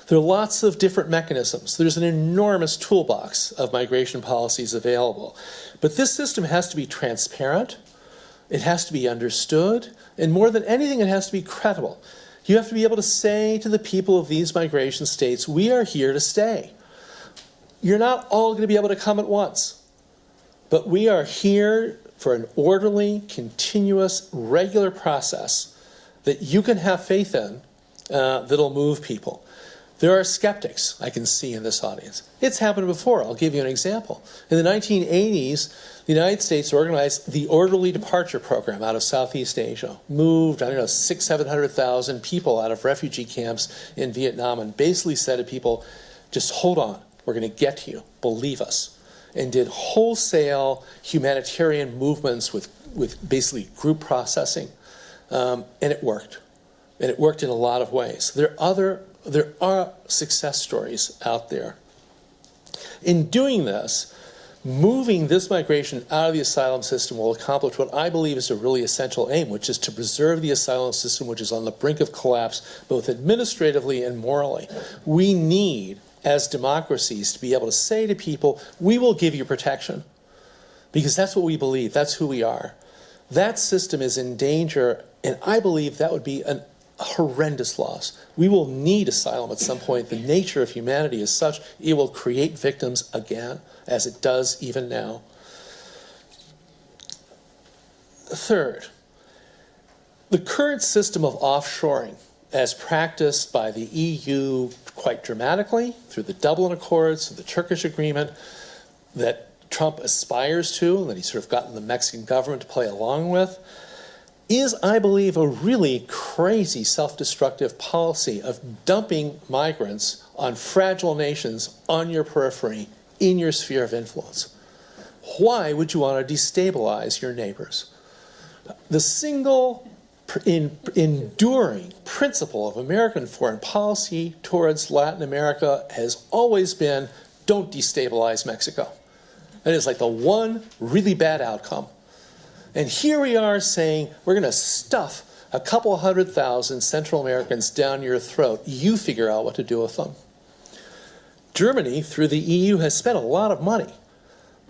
There are lots of different mechanisms. There's an enormous toolbox of migration policies available. But this system has to be transparent. It has to be understood. And more than anything, it has to be credible. You have to be able to say to the people of these migration states, we are here to stay. You're not all going to be able to come at once. But we are here for an orderly, continuous, regular process that you can have faith in that'll move people. There are skeptics I can see in this audience. It's happened before. I'll give you an example. In the 1980s, the United States organized the Orderly Departure Program out of Southeast Asia. Moved, 700,000 people out of refugee camps in Vietnam and basically said to people, just hold on, we're going to get to you, believe us. And did wholesale humanitarian movements with basically group processing. And it worked. And it worked in a lot of ways. There are success stories out there. In doing this, moving this migration out of the asylum system will accomplish what I believe is a really essential aim, which is to preserve the asylum system, which is on the brink of collapse, both administratively and morally. We need, as democracies, to be able to say to people, we will give you protection. Because that's what we believe. That's who we are. That system is in danger, and I believe that would be a horrendous loss. We will need asylum at some point. The nature of humanity is such, it will create victims again, as it does even now. Third, the current system of offshoring, as practiced by the EU quite dramatically through the Dublin Accords, through the Turkish agreement, that Trump aspires to, and that he's sort of gotten the Mexican government to play along with, is, I believe, a really crazy self-destructive policy of dumping migrants on fragile nations on your periphery, in your sphere of influence. Why would you want to destabilize your neighbors? The single enduring principle of American foreign policy towards Latin America has always been, don't destabilize Mexico. That is like the one really bad outcome. And here we are saying, we're going to stuff a couple 100,000 Central Americans down your throat. You figure out what to do with them. Germany, through the EU, has spent a lot of money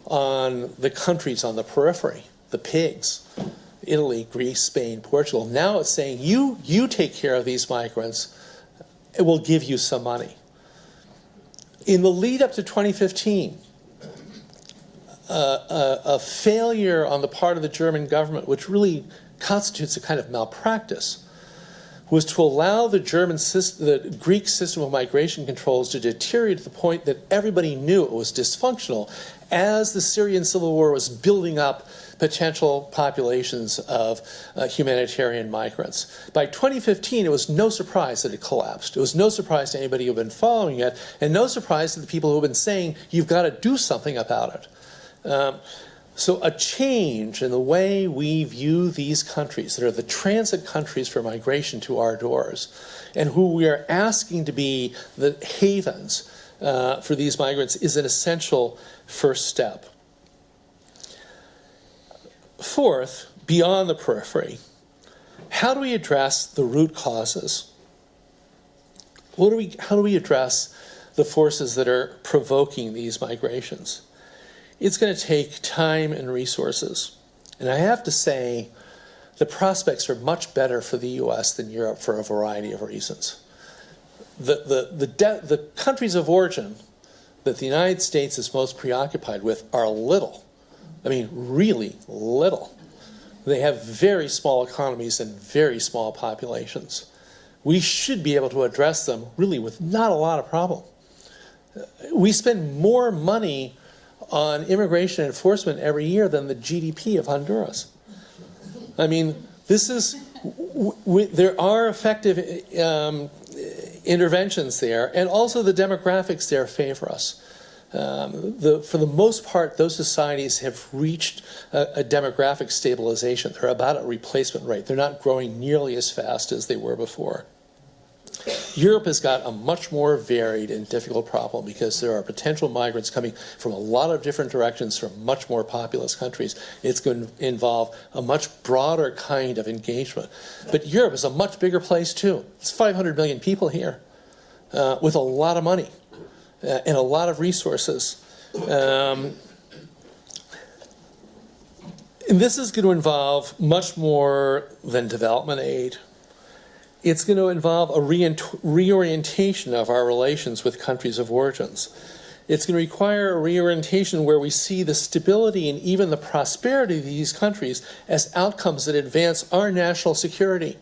on the countries on the periphery, the pigs. Italy, Greece, Spain, Portugal. Now it's saying, you take care of these migrants, it will give you some money. In the lead up to 2015, a failure on the part of the German government, which really constitutes a kind of malpractice, was to allow the Greek system of migration controls to deteriorate to the point that everybody knew it was dysfunctional as the Syrian civil war was building up potential populations of humanitarian migrants. By 2015, it was no surprise that it collapsed. It was no surprise to anybody who had been following it, and no surprise to the people who have been saying, you've got to do something about it. So a change in the way we view these countries that are the transit countries for migration to our doors, and who we are asking to be the havens for these migrants, is an essential first step. Fourth, beyond the periphery, how do we address the root causes? How do we address the forces that are provoking these migrations? It's going to take time and resources. And I have to say, the prospects are much better for the US than Europe for a variety of reasons. The countries of origin that the United States is most preoccupied with are little. I mean, really little. They have very small economies and very small populations. We should be able to address them really with not a lot of problem. We spend more money on immigration enforcement every year than the GDP of Honduras. I mean, there are effective interventions there, and also the demographics there favor us. For the most part, those societies have reached a demographic stabilization. They're about at replacement rate. They're not growing nearly as fast as they were before. Europe has got a much more varied and difficult problem because there are potential migrants coming from a lot of different directions from much more populous countries. It's going to involve a much broader kind of engagement. But Europe is a much bigger place too. It's 500 million people here with a lot of money and a lot of resources. And this is going to involve much more than development aid. It's going to involve a reorientation of our relations with countries of origins. It's going to require a reorientation where we see the stability and even the prosperity of these countries as outcomes that advance our national security.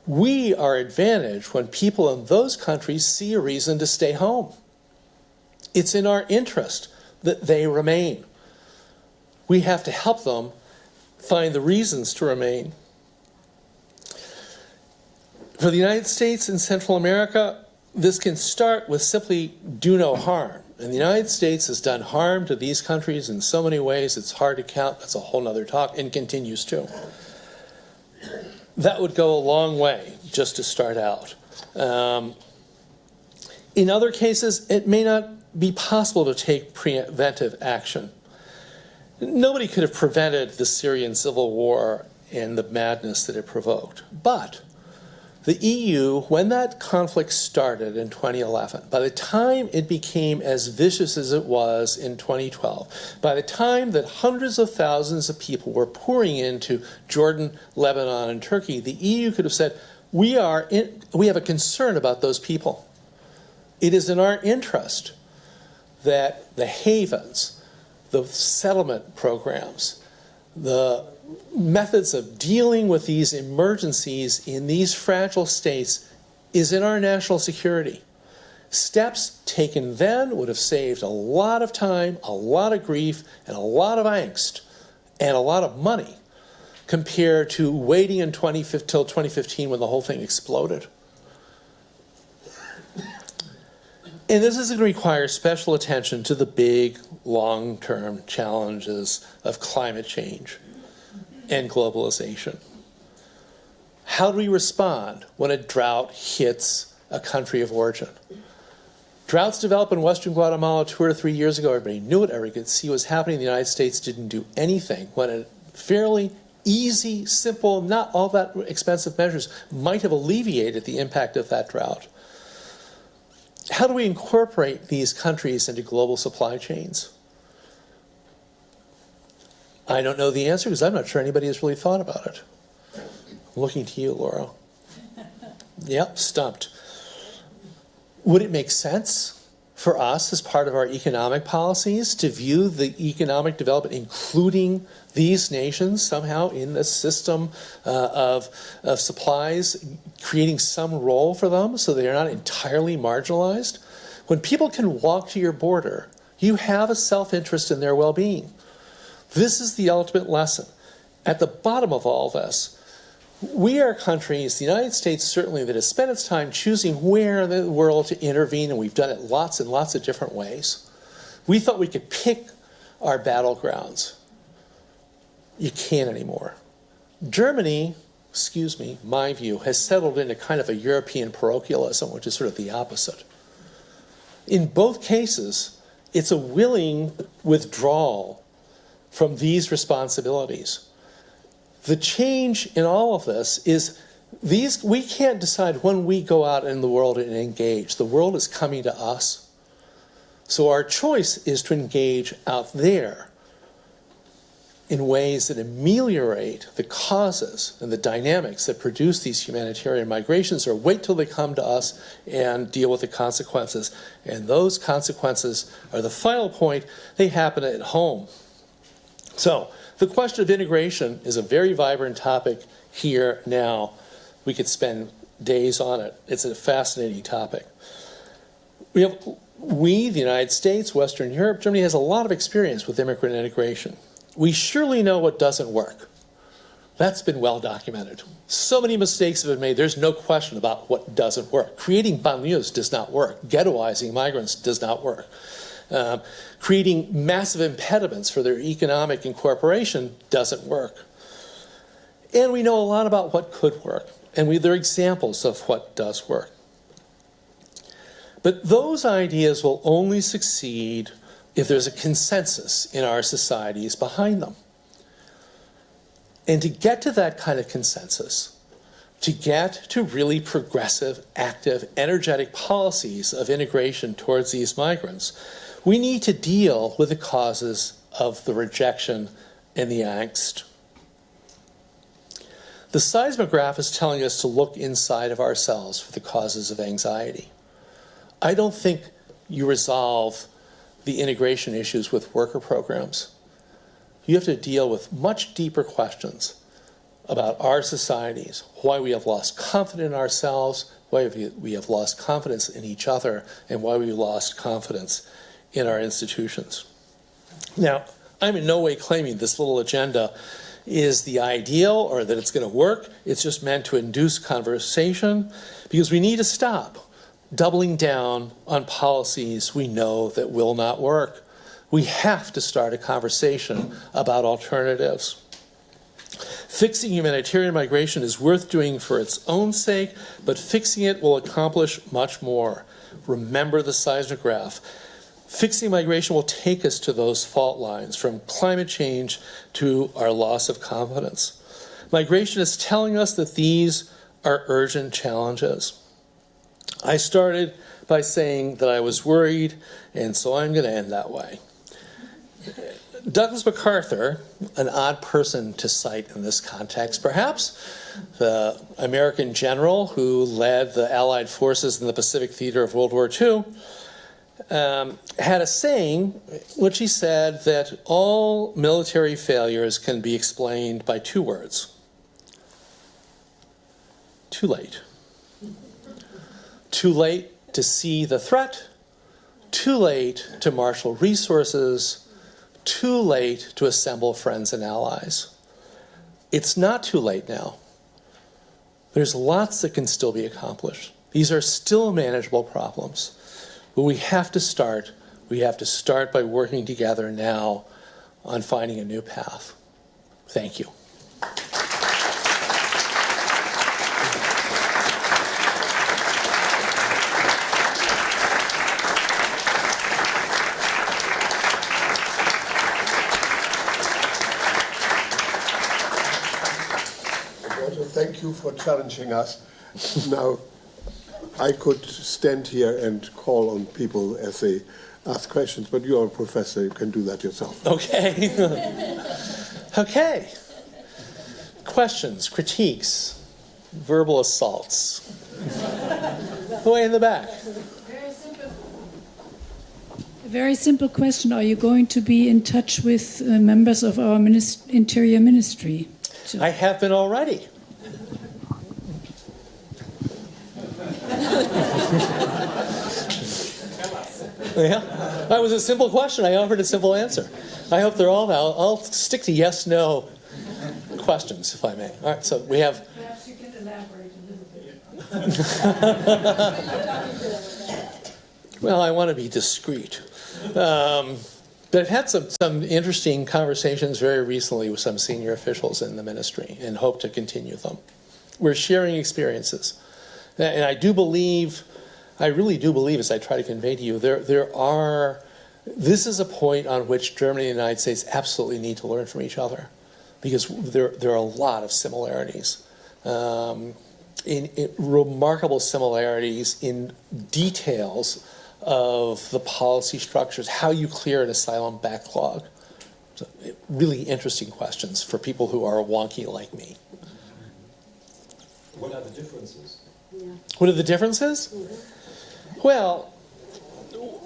We are advantaged when people in those countries see a reason to stay home. It's in our interest that they remain. We have to help them find the reasons to remain. For the United States and Central America, this can start with simply do no harm. And the United States has done harm to these countries in so many ways, it's hard to count. That's a whole other talk, and continues to. That would go a long way just to start out. In other cases, it may not be possible to take preventive action. Nobody could have prevented the Syrian civil war and the madness that it provoked. But the EU, when that conflict started in 2011, by the time it became as vicious as it was in 2012, by the time that hundreds of thousands of people were pouring into Jordan, Lebanon, and Turkey, the EU could have said, we have a concern about those people. It is in our interest that the havens, the settlement programs, the methods of dealing with these emergencies in these fragile states is in our national security. Steps taken then would have saved a lot of time, a lot of grief, and a lot of angst, and a lot of money compared to waiting until 2015 when the whole thing exploded. And this is going to require special attention to the big, long-term challenges of climate change and globalization. How do we respond when a drought hits a country of origin? Droughts developed in western Guatemala 2 or 3 years ago. Everybody knew it, everybody could see what was happening. The United States didn't do anything when a fairly easy, simple, not all that expensive measures might have alleviated the impact of that drought. How do we incorporate these countries into global supply chains? I don't know the answer because I'm not sure anybody has really thought about it. I'm looking to you, Laura. Yep, stumped. Would it make sense for us as part of our economic policies to view the economic development, including these nations, somehow in the system of supplies, creating some role for them so they are not entirely marginalized? When people can walk to your border, you have a self-interest in their well-being. This is the ultimate lesson. At the bottom of all this, we are countries, the United States certainly, that has spent its time choosing where in the world to intervene, and we've done it lots and lots of different ways. We thought we could pick our battlegrounds. You can't anymore. Germany, excuse me, my view, has settled into kind of a European parochialism, which is sort of the opposite. In both cases, it's a willing withdrawal from these responsibilities. The change in all of this is we can't decide when we go out in the world and engage. The world is coming to us. So our choice is to engage out there in ways that ameliorate the causes and the dynamics that produce these humanitarian migrations, or wait till they come to us and deal with the consequences. And those consequences are the final point. They happen at home. So the question of integration is a very vibrant topic here now. We could spend days on it. It's a fascinating topic. We, the United States, Western Europe, Germany has a lot of experience with immigrant integration. We surely know what doesn't work. That's been well documented. So many mistakes have been made. There's no question about what doesn't work. Creating banlieues does not work. Ghettoizing migrants does not work. Creating massive impediments for their economic incorporation doesn't work. And we know a lot about what could work, and there are examples of what does work. But those ideas will only succeed if there's a consensus in our societies behind them. And to get to that kind of consensus, to get to really progressive, active, energetic policies of integration towards these migrants, we need to deal with the causes of the rejection and the angst. The seismograph is telling us to look inside of ourselves for the causes of anxiety. I don't think you resolve the integration issues with worker programs. You have to deal with much deeper questions about our societies, why we have lost confidence in ourselves, why we have lost confidence in each other, and why we've lost confidence in our institutions. Now, I'm in no way claiming this little agenda is the ideal or that it's going to work. It's just meant to induce conversation, because we need to stop doubling down on policies we know that will not work. We have to start a conversation about alternatives. Fixing humanitarian migration is worth doing for its own sake, but fixing it will accomplish much more. Remember the seismograph. Fixing migration will take us to those fault lines, from climate change to our loss of confidence. Migration is telling us that these are urgent challenges. I started by saying that I was worried, and so I'm going to end that way. Douglas MacArthur, an odd person to cite in this context, perhaps, the American general who led the Allied forces in the Pacific theater of World War II, had a saying which he said that all military failures can be explained by two words: too late. Too late to see the threat, too late to marshal resources, too late to assemble friends and allies. It's not too late now. There's lots that can still be accomplished. These are still manageable problems. But we have to start. We have to start by working together now on finding a new path. Thank you. Thank you for challenging us. Now, I could stand here and call on people as they ask questions, but you're a professor, you can do that yourself. Okay. Okay. Questions, critiques, verbal assaults. Way in the back. A very simple question. Are you going to be in touch with members of our Interior Ministry? I have been already. Yeah, that was a simple question. I offered a simple answer. I hope they're all. I'll stick to yes, no questions, if I may. All right. So we have. Perhaps you can elaborate a little bit. Well, I want to be discreet. But I've had some interesting conversations very recently with some senior officials in the ministry and hope to continue them. We're sharing experiences. And I really do believe, as I try to convey to you, this is a point on which Germany and the United States absolutely need to learn from each other, because there are a lot of similarities, in remarkable similarities in details of the policy structures, how you clear an asylum backlog. So, really interesting questions for people who are wonky like me. What are the differences? Yeah. What are the differences? Mm-hmm. Well,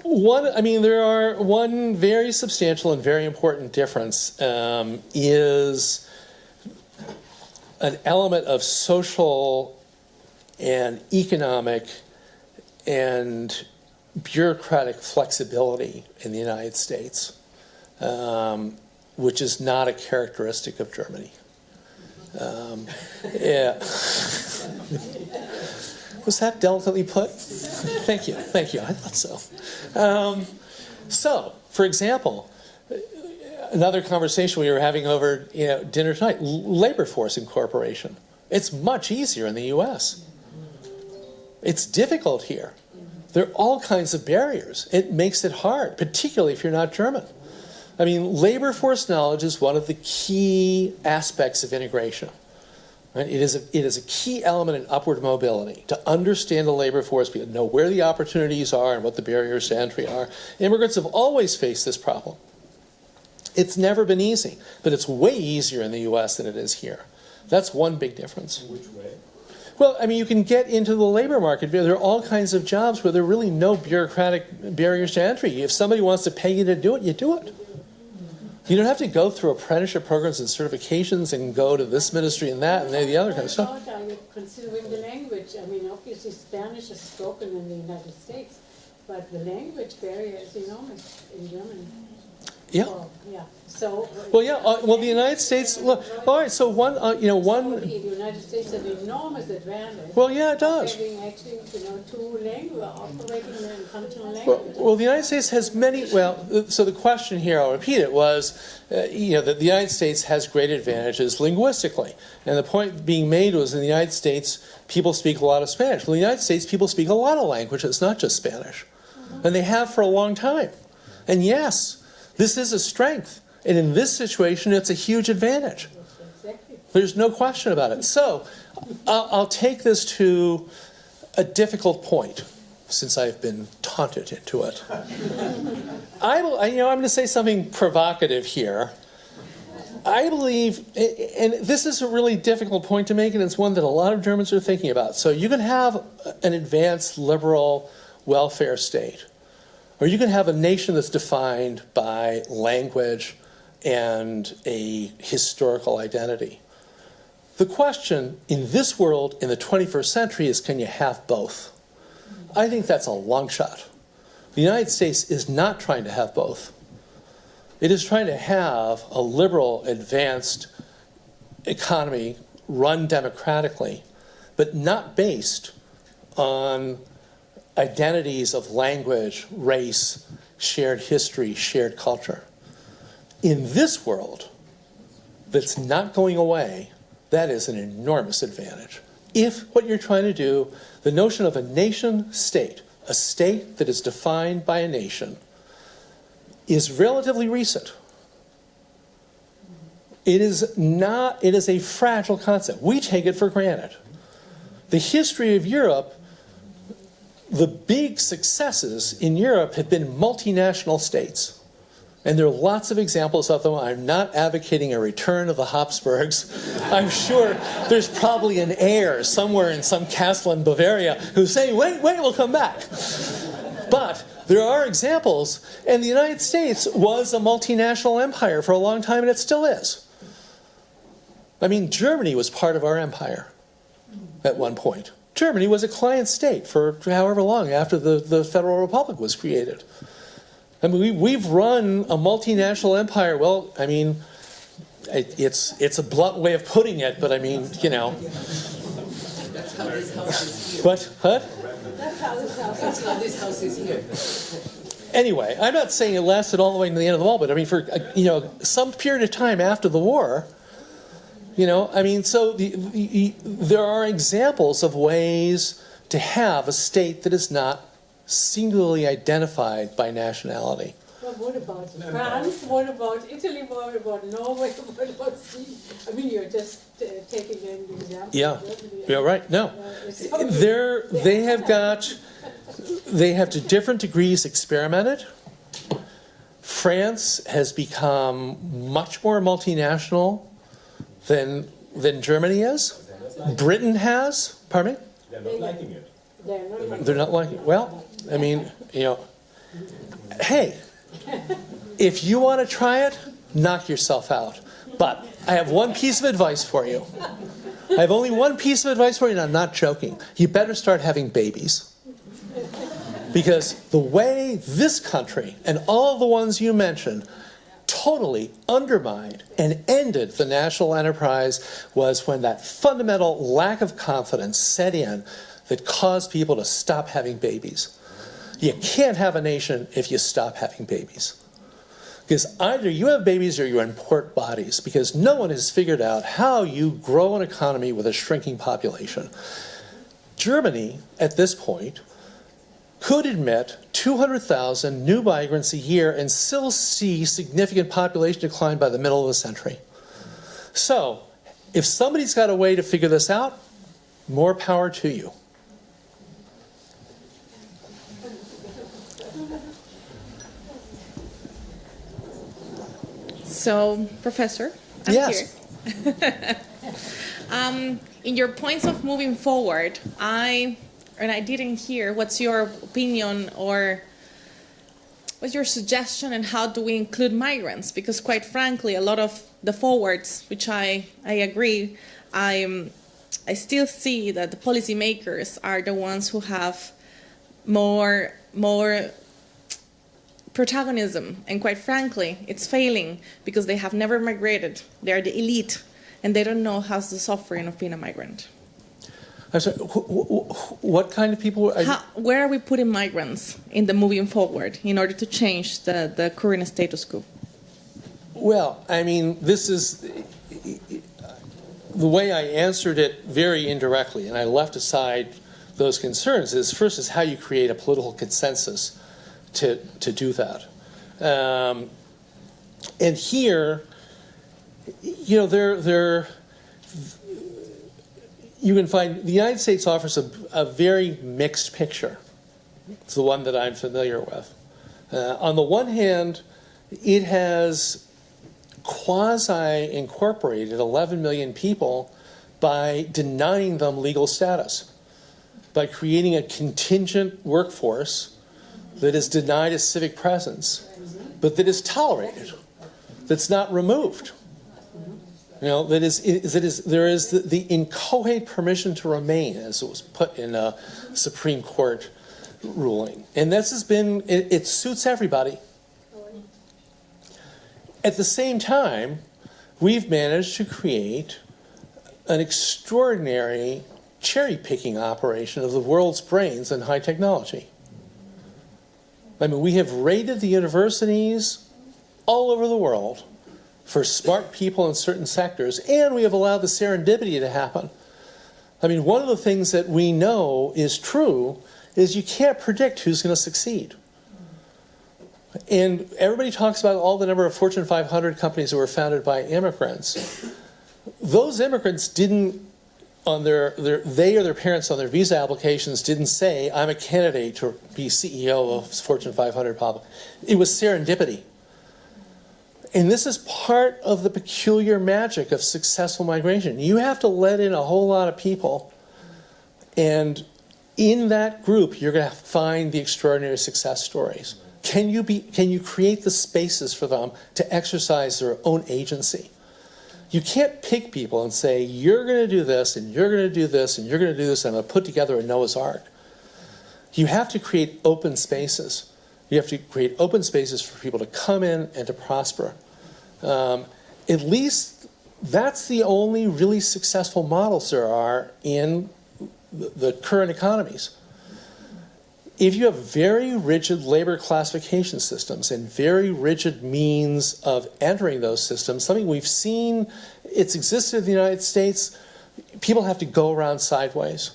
one very substantial and very important difference is an element of social and economic and bureaucratic flexibility in the United States, which is not a characteristic of Germany. Yeah. Was that delicately put? Thank you. I thought so. So, for example, another conversation we were having over dinner tonight, labor force incorporation. It's much easier in the U.S. It's difficult here. There are all kinds of barriers. It makes it hard, particularly if you're not German. I mean, labor force knowledge is one of the key aspects of integration. Right? It is a key element in upward mobility, to understand the labor force, to know where the opportunities are and what the barriers to entry are. Immigrants have always faced this problem. It's never been easy, but it's way easier in the U.S. than it is here. That's one big difference. In which way? Well, I mean, you can get into the labor market. There are all kinds of jobs where there are really no bureaucratic barriers to entry. If somebody wants to pay you to do it, you do it. You don't have to go through apprenticeship programs and certifications and go to this ministry and that and the other kind of stuff. Are you considering the language? I mean, obviously Spanish is spoken in the United States, but the language barrier is enormous in Germany. Yeah. Oh, yeah. So. Well, yeah. Well, the United States. Look, all right. So one. So the United States has an enormous advantage. Well, yeah, it does. Having actually, two languages operating in functional languages. Well, the United States has many. Well, so the question here, I'll repeat it, was, that the United States has great advantages linguistically, and the point being made was in the United States, people speak a lot of Spanish. Well, in the United States, people speak a lot of languages, not just Spanish, and they have for a long time. And yes, this is a strength. And in this situation, it's a huge advantage. There's no question about it. So I'll take this to a difficult point. since I've been taunted into it. I'm going to say something provocative here. I believe, and this is a really difficult point to make, and it's one that a lot of Germans are thinking about. So you can have an advanced liberal welfare state, or you can have a nation that's defined by language and a historical identity. The question in this world in the 21st century is, can you have both? I think that's a long shot. The United States is not trying to have both. It is trying to have a liberal, advanced economy run democratically, but not based on identities of language, race, shared history, shared culture. In this world that's not going away, that is an enormous advantage. If what you're trying to do, the notion of a nation state, a state that is defined by a nation, is relatively recent. It is a fragile concept. We take it for granted. The history of Europe, the big successes in Europe have been multinational states. And there are lots of examples of them. I'm not advocating a return of the Habsburgs. I'm sure there's probably an heir somewhere in some castle in Bavaria who's saying, wait, we'll come back. But there are examples, and the United States was a multinational empire for a long time, and it still is. I mean, Germany was part of our empire at one point. Germany was a client state for however long after the Federal Republic was created. I mean, we've run a multinational empire. Well, I mean, it's a blunt way of putting it, but I mean, you know. That's how this house is here. What? That's how this house is here. Anyway, I'm not saying it lasted all the way to the end of the wall, but I mean, for some period of time after the war, I mean, so there are examples of ways to have a state that is not singularly identified by nationality. Well, what about France? What about Italy? What about Norway? What about Sweden? I mean, you're just taking an example. Yeah, yeah, right. No, they have to different degrees experimented. France has become much more multinational than Germany is. Britain has. Pardon me? They're not liking it. They're not liking it. Well, I mean, hey, if you want to try it, knock yourself out. But I have one piece of advice for you. I have only one piece of advice for you, and I'm not joking. You better start having babies. Because the way this country and all the ones you mentioned totally undermined and ended the national enterprise was when that fundamental lack of confidence set in that caused people to stop having babies. You can't have a nation if you stop having babies. Because either you have babies or you import bodies, because no one has figured out how you grow an economy with a shrinking population. Germany, at this point, could admit 200,000 new migrants a year and still see significant population decline by the middle of the century. So, if somebody's got a way to figure this out, more power to you. So, Professor, I'm yes. here. In your points of moving forward, I didn't hear what's your opinion or what's your suggestion and how do we include migrants? Because quite frankly, a lot of the forwards, which I agree, I still see that the policymakers are the ones who have more protagonism, and quite frankly, it's failing because they have never migrated. They are the elite, and they don't know how's the suffering of being a migrant. I'm sorry, what kind of people? Where are we putting migrants in the moving forward in order to change the current status quo? Well, I mean, this is the way I answered it very indirectly, and I left aside those concerns. First is how you create a political consensus to do that. And here, you can find the United States offers a very mixed picture It's the one that I'm familiar with. On the one hand, it has quasi-incorporated 11 million people by denying them legal status, by creating a contingent workforce that is denied a civic presence, but that is tolerated, that's not removed. There is the inchoate permission to remain, as it was put in a Supreme Court ruling. And this has been, it suits everybody. At the same time, we've managed to create an extraordinary cherry-picking operation of the world's brains in high technology. I mean, we have rated the universities all over the world for smart people in certain sectors, and we have allowed the serendipity to happen. I mean, one of the things that we know is true is you can't predict who's going to succeed. And everybody talks about all the number of Fortune 500 companies that were founded by immigrants. Those immigrants didn't, on they or their parents on their visa applications didn't say, I'm a candidate to be CEO of Fortune 500 public. It was serendipity. And this is part of the peculiar magic of successful migration. You have to let in a whole lot of people, and in that group, you're going to find the extraordinary success stories. Can you create the spaces for them to exercise their own agency? You can't pick people and say, you're going to do this, and you're going to do this, and you're going to do this, and I'm going to put together a Noah's Ark. You have to create open spaces. You have to create open spaces for people to come in and to prosper. At least that's the only really successful models there are in the current economies. If you have very rigid labor classification systems and very rigid means of entering those systems, something we've seen, it's existed in the United States, people have to go around sideways.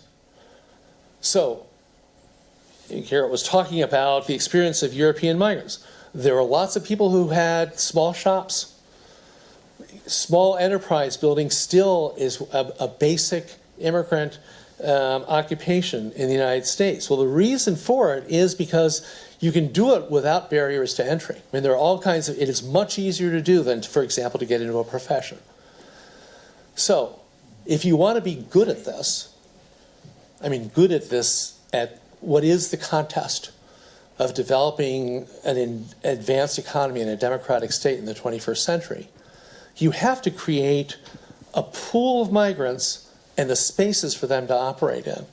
So, Garrett was talking about the experience of European migrants. There were lots of people who had small shops. Small enterprise building still is a basic immigrant occupation in the United States. Well, the reason for it is because you can do it without barriers to entry. I mean, there are all kinds of, it is much easier to do than, for example, to get into a profession. So, if you want to be good at this, at what is the contest of developing an advanced economy in a democratic state in the 21st century, you have to create a pool of migrants and the spaces for them to operate in.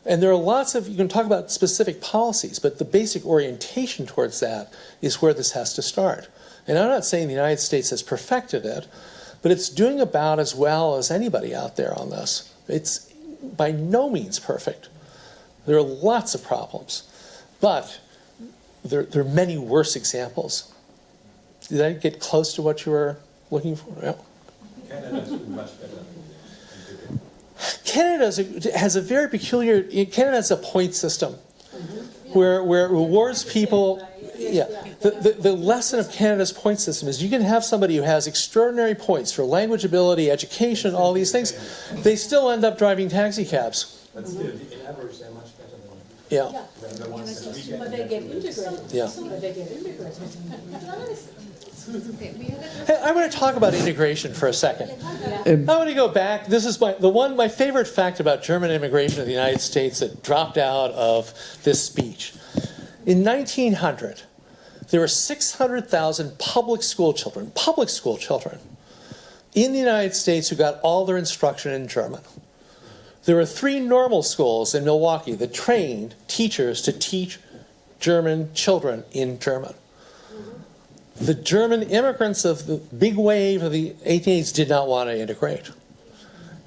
And there are lots of, you can talk about specific policies, but the basic orientation towards that is where this has to start. And I'm not saying the United States has perfected it, but it's doing about as well as anybody out there on this. It's by no means perfect. There are lots of problems, but there are many worse examples. Did I get close to what you were looking for? Yeah. Canada's much better. Canada has a very peculiar, Canada has a point system where it rewards people. Yeah, the lesson of Canada's point system is you can have somebody who has extraordinary points for language ability, education, all these things. They still end up driving taxi cabs. But still, in average, they're much better than Yeah. the ones that we get. But they get integrated. Yeah. But they get integrated. Hey, I want to talk about integration for a second. I want to go back. This is my favorite fact about German immigration to the United States that dropped out of this speech. In 1900, there were 600,000 public school children in the United States who got all their instruction in German. There were 3 normal schools in Milwaukee that trained teachers to teach German children in German. The German immigrants of the big wave of the 1880s did not want to integrate.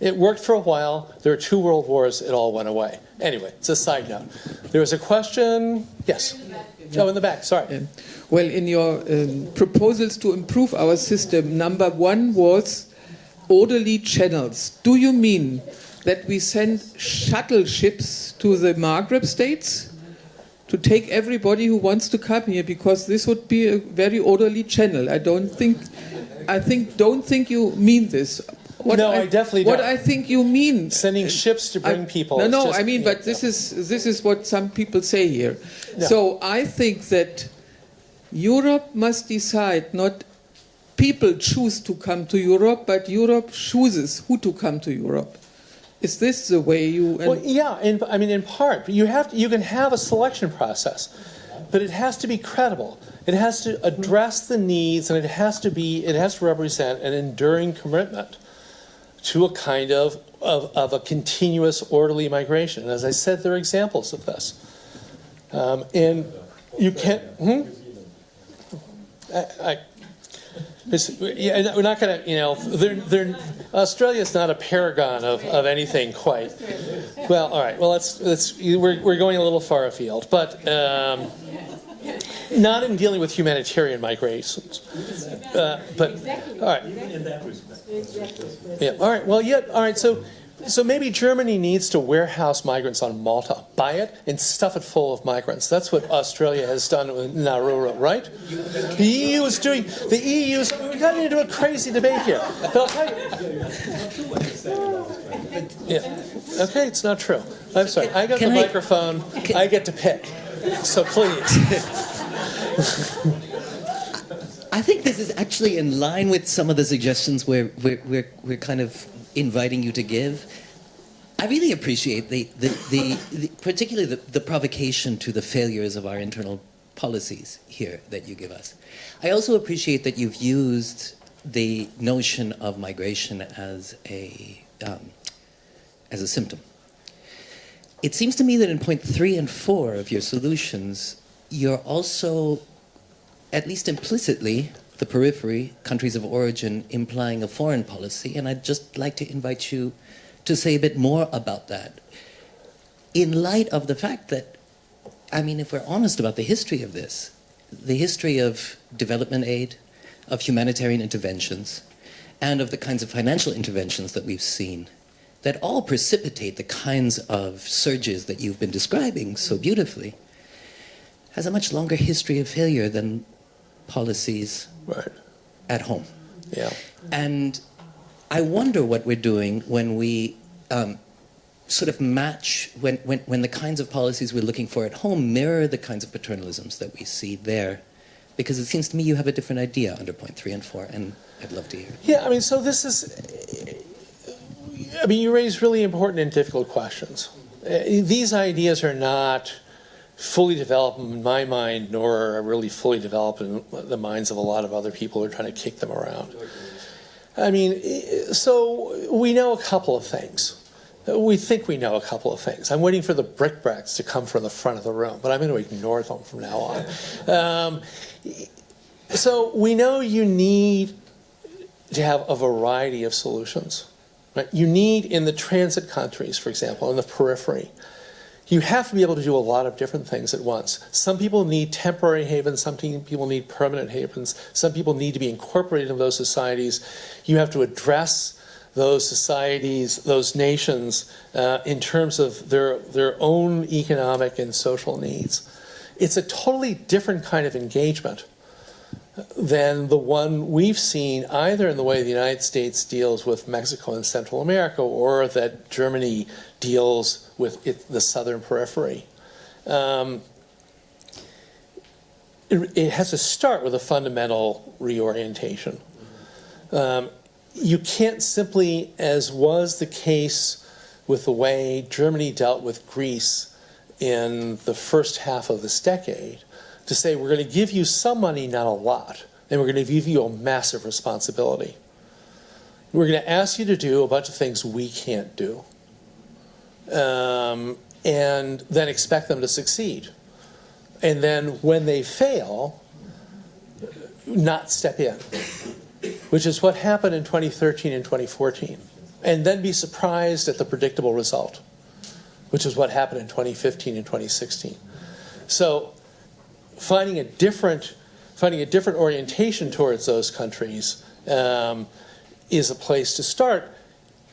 It worked for a while. There were 2 world wars. It all went away. Anyway, it's a side note. There was a question. Yes. Oh, in the back. Sorry. Well, in your proposals to improve our system, number 1 was orderly channels. Do you mean that we send shuttle ships to the Maghreb states to take everybody who wants to come here? Because this would be a very orderly channel. Don't think you mean this. I definitely what don't. I think you mean. Sending ships to bring people. No, is no. just- I mean, but this is what some people say here. No. So I think that Europe must decide. Not people choose to come to Europe, but Europe chooses who to come to Europe. Is this the way you? Well, yeah. I mean, in part, you can have a selection process, but it has to be credible. It has to address the needs, and it has to represent an enduring commitment to a kind of a continuous, orderly migration. And as I said, there are examples of this. And you can't. We're not going to. Australia's not a paragon of anything quite. Well, all right. Well, we're going a little far afield, but. Not in dealing with humanitarian migrations, but all right. Yeah. All right. Well, yeah. All right. So maybe Germany needs to warehouse migrants on Malta, buy it and stuff it full of migrants. That's what Australia has done with Nauru, right? The EU is doing. The EU's. We got into a crazy debate here, but I'll tell you. Yeah. Okay. It's not true. I'm sorry. I got the microphone. I get to pick. So please. I think this is actually in line with some of the suggestions we're kind of inviting you to give. I really appreciate particularly the provocation to the failures of our internal policies here that you give us. I also appreciate that you've used the notion of migration as a symptom. It seems to me that in point 3 and 4 of your solutions, you're also, at least implicitly, the periphery, countries of origin, implying a foreign policy. And I'd just like to invite you to say a bit more about that. In light of the fact that, I mean, if we're honest about the history of this, the history of development aid, of humanitarian interventions, and of the kinds of financial interventions that we've seen, that all precipitate the kinds of surges that you've been describing so beautifully, has a much longer history of failure than policies at home. Yeah. And I wonder what we're doing when we sort of match, when the kinds of policies we're looking for at home mirror the kinds of paternalisms that we see there. Because it seems to me you have a different idea under point 3 and 4, and I'd love to hear. Yeah, I mean, so this is... I mean, you raise really important and difficult questions. These ideas are not fully developed in my mind, nor are really fully developed in the minds of a lot of other people who are trying to kick them around. I mean, so we know a couple of things. We think we know a couple of things. I'm waiting for the brickbats to come from the front of the room, but I'm going to ignore them from now on. So we know you need to have a variety of solutions. Right? You need, in the transit countries, for example, in the periphery, you have to be able to do a lot of different things at once. Some people need temporary havens, some people need permanent havens, some people need to be incorporated into those societies. You have to address those societies, those nations, in terms of their own economic and social needs. It's a totally different kind of engagement than the one we've seen either in the way the United States deals with Mexico and Central America, or that Germany deals with the southern periphery. It has to start with a fundamental reorientation. You can't simply, as was the case with the way Germany dealt with Greece in the first half of this decade, to say we're going to give you some money, not a lot, and we're going to give you a massive responsibility. We're going to ask you to do a bunch of things we can't do, and then expect them to succeed. And then when they fail, not step in, which is what happened in 2013 and 2014, and then be surprised at the predictable result, which is what happened in 2015 and 2016. So finding a different orientation towards those countries is a place to start.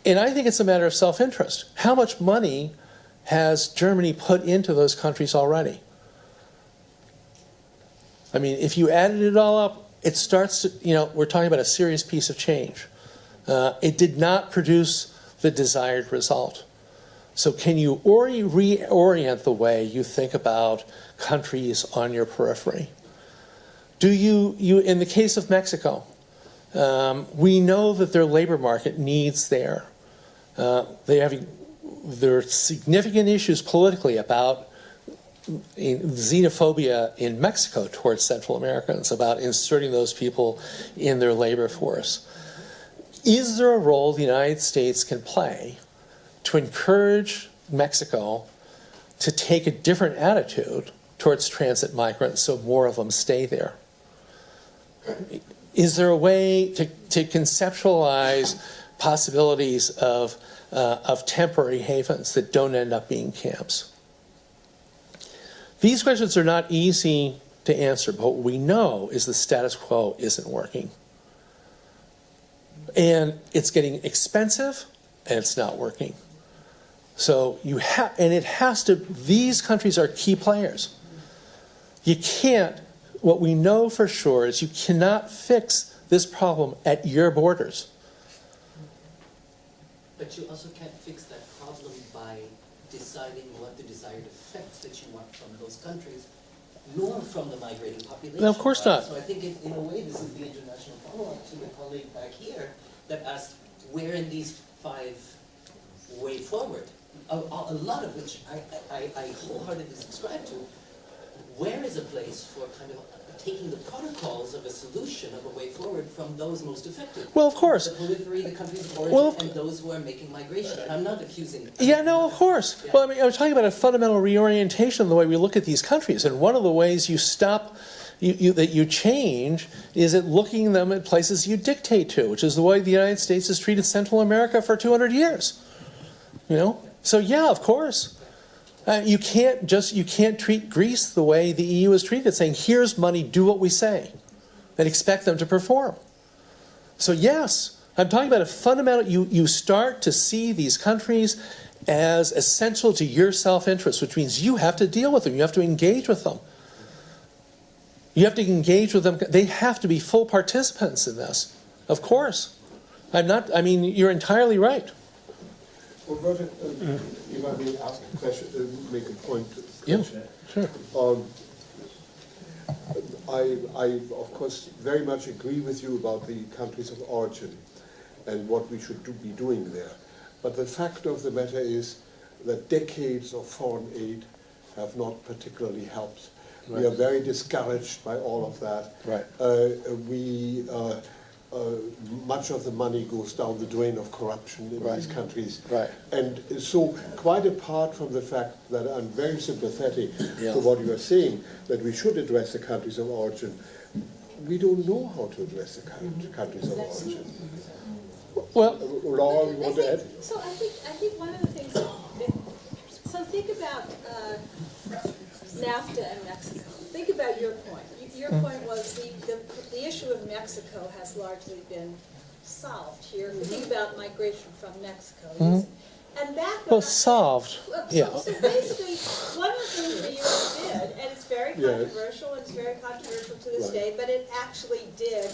And I think it's a matter of self-interest. How much money has Germany put into those countries already? I mean, if you added it all up, it starts to, we're talking about a serious piece of change. It did not produce the desired result. So can you reorient the way you think about countries on your periphery? Do you in the case of Mexico, we know that their labor market needs there. There are significant issues politically about xenophobia in Mexico towards Central Americans, about inserting those people in their labor force. Is there a role the United States can play to encourage Mexico to take a different attitude towards transit migrants so more of them stay there? Is there a way to conceptualize possibilities of temporary havens that don't end up being camps? These questions are not easy to answer, but what we know is the status quo isn't working. And it's getting expensive, and it's not working. So these countries are key players. You can't, what we know for sure is you cannot fix this problem at your borders. But you also can't fix that problem by deciding what the desired effects that you want from those countries, nor from the migrating population. No, of course not. So I think in a way this is the international follow-up to the colleague back here that asked, where in these 5 way forward, a lot of which I wholeheartedly subscribe to, where is a place for kind of taking the protocols of a solution of a way forward from those most affected? Well, of course. The periphery, the countries of origin, and those who are making migration. And I'm not accusing... Yeah, no, of course. Yeah. Well, I mean, I'm talking about a fundamental reorientation of the way we look at these countries. And one of the ways you that you change is at looking them at places you dictate to, which is the way the United States has treated Central America for 200 years. So yeah, of course. You can't treat Greece the way the EU has treated it, saying, here's money, do what we say, and expect them to perform. So yes, I'm talking about a fundamental, you start to see these countries as essential to your self-interest, which means you have to deal with them, you have to engage with them. You have to engage with them, they have to be full participants in this, of course. You're entirely right. Roberto, if I may ask a question, make a point. Yeah, sure. I, of course, very much agree with you about the countries of origin and what we should be doing there. But the fact of the matter is that decades of foreign aid have not particularly helped. Right. We are very discouraged by all of that. Right. Much of the money goes down the drain of corruption in these countries. Right. And so, quite apart from the fact that I'm very sympathetic to what you are saying, that we should address the countries of origin, we don't know how to address the countries of origin. Well, Laura, you want to add? So I think one of the things so think about NAFTA and Mexico. Think about your point. Your point was the issue of Mexico has largely been solved here. If you think about migration from Mexico, and back when solved. So basically, one of the things the U.S. did, and it's very controversial, and it's very controversial to this day, but it actually did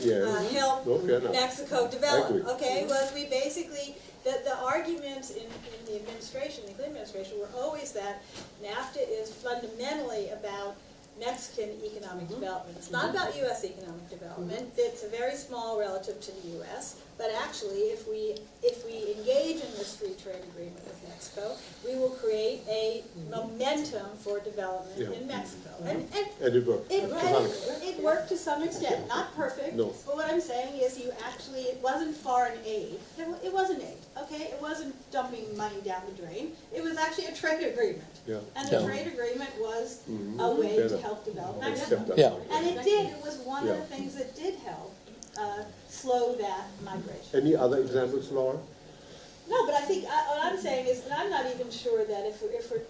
help Mexico develop. Okay, was we basically the arguments in the administration, the Clinton administration, were always that NAFTA is fundamentally about Mexican economic development. It's not about U.S. economic development. It's a very small relative to the U.S. But actually, if we engage in this free trade agreement with Mexico, we will create a momentum for development in Mexico. And it worked. It worked to some extent. Not perfect. No. But what I'm saying is, it wasn't foreign aid. It wasn't aid. Okay, it wasn't dumping money down the drain. It was actually a trade agreement. Yeah. And the trade agreement was a way to help develop Mexico. Yeah. And it did. It was one of the things that did help slow that migration. Any other examples, Laura? No, but I think what I'm saying is, and I'm not even sure that if we're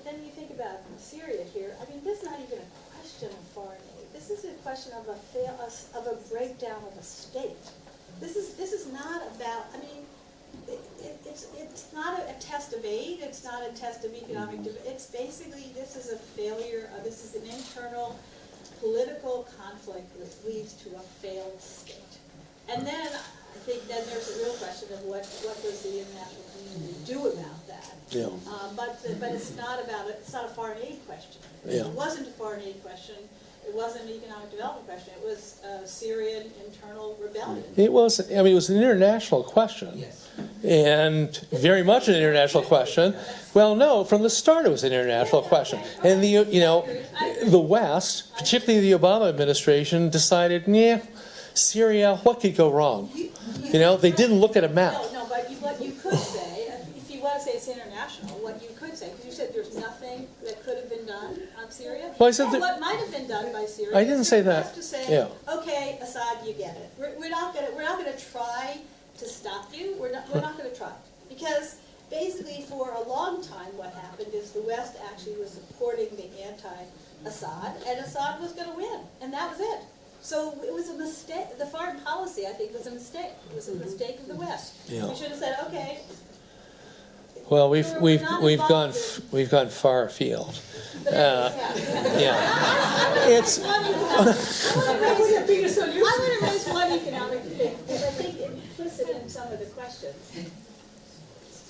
then you think about Syria here. I mean, this is not even a question of foreign aid. This is a question of a breakdown of a state. This is not about. I mean. It's not a test of aid. It's not a test of economic. It's basically this is a failure. This is an internal political conflict that leads to a failed state. And then think then there's a real question of what does the international community do about that? Yeah. But it's not it's not a foreign aid question. Yeah. It wasn't a foreign aid question. It wasn't an economic development question. It was a Syrian internal rebellion. It was, I mean, it was an international question. Yes. And very much an international question. Well, no, from the start it was an international question. And the West, particularly the Obama administration, decided, yeah, Syria, what could go wrong? They didn't look at a map. No, but what you could say, if you want to say it's international, what you could say, because you said there's nothing that could have been done on Syria. Well, I said what might have been done by Syria. I didn't say that. To say, yeah. Okay, Assad, you get it. We're not going to try to stop you. We're not going to try, because basically for a long time what happened is the West actually was supporting the anti-Assad, and Assad was going to win, and that was it. So it was a mistake. The foreign policy, I think, was a mistake. It was a mistake of the West. Yeah. We should have said, okay. Well, we've gone far afield. Yeah. It's. I want to raise one economic thing, because I think implicit in some of the questions.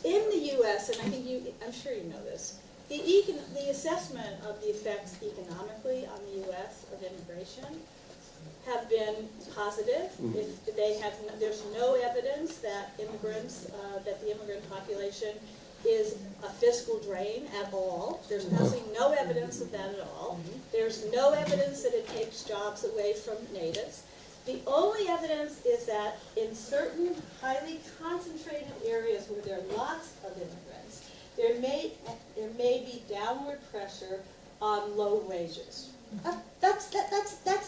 In the U.S., and I think I'm sure you know this, the assessment of the effects economically on the U.S. of immigration have been positive. If there's no evidence that that the immigrant population is a fiscal drain at all. There's no evidence of that at all. There's no evidence that it takes jobs away from natives. The only evidence is that in certain highly concentrated areas where there are lots of immigrants, there may be downward pressure on low wages. That's it. That's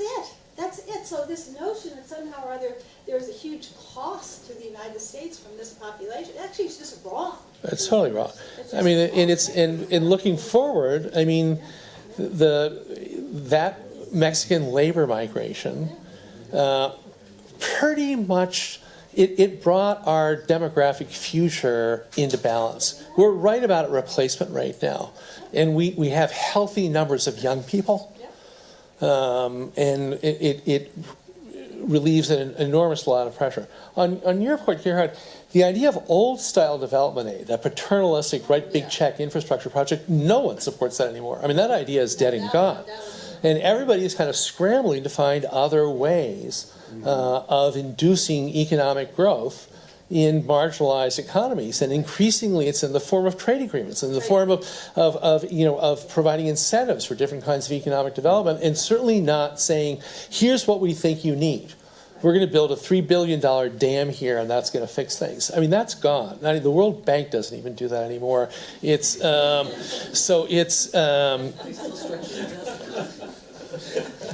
it. So this notion that somehow or other there's a huge cost to the United States from this population, actually is just wrong. It's totally wrong. I mean, and it's in looking forward. I mean, that Mexican labor migration, pretty much, it brought our demographic future into balance. We're right about at replacement right now, and we have healthy numbers of young people. And it relieves an enormous lot of pressure. On your point, Gerhard, the idea of old-style development aid, that paternalistic, write big check infrastructure project, no one supports that anymore. I mean, that idea is dead and gone. And everybody is kind of scrambling to find other ways of inducing economic growth in marginalized economies, and increasingly it's in the form of trade agreements, in the form of providing incentives for different kinds of economic development, and certainly not saying, here's what we think you need. We're going to build a $3 billion dam here, and that's going to fix things. I mean, that's gone. I mean, the World Bank doesn't even do that anymore. It's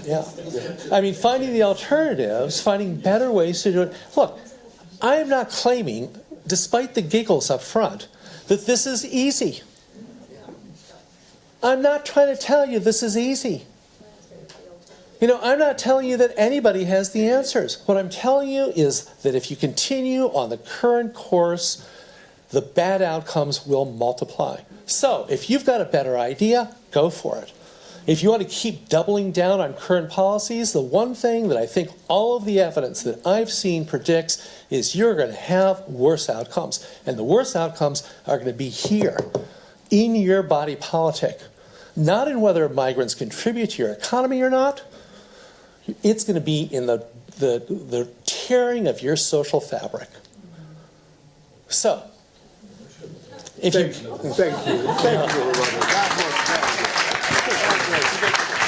yeah. I mean, finding the alternatives, finding better ways to do it. Look, I am not claiming, despite the giggles up front, that this is easy. I'm not trying to tell you this is easy. I'm not telling you that anybody has the answers. What I'm telling you is that if you continue on the current course, the bad outcomes will multiply. So, if you've got a better idea, go for it. If you want to keep doubling down on current policies, the one thing that I think all of the evidence that I've seen predicts is you're going to have worse outcomes. And the worst outcomes are going to be here, in your body politic. Not in whether migrants contribute to your economy or not. It's going to be in the tearing of your social fabric. So, Thank you. Thank you, Robert. That was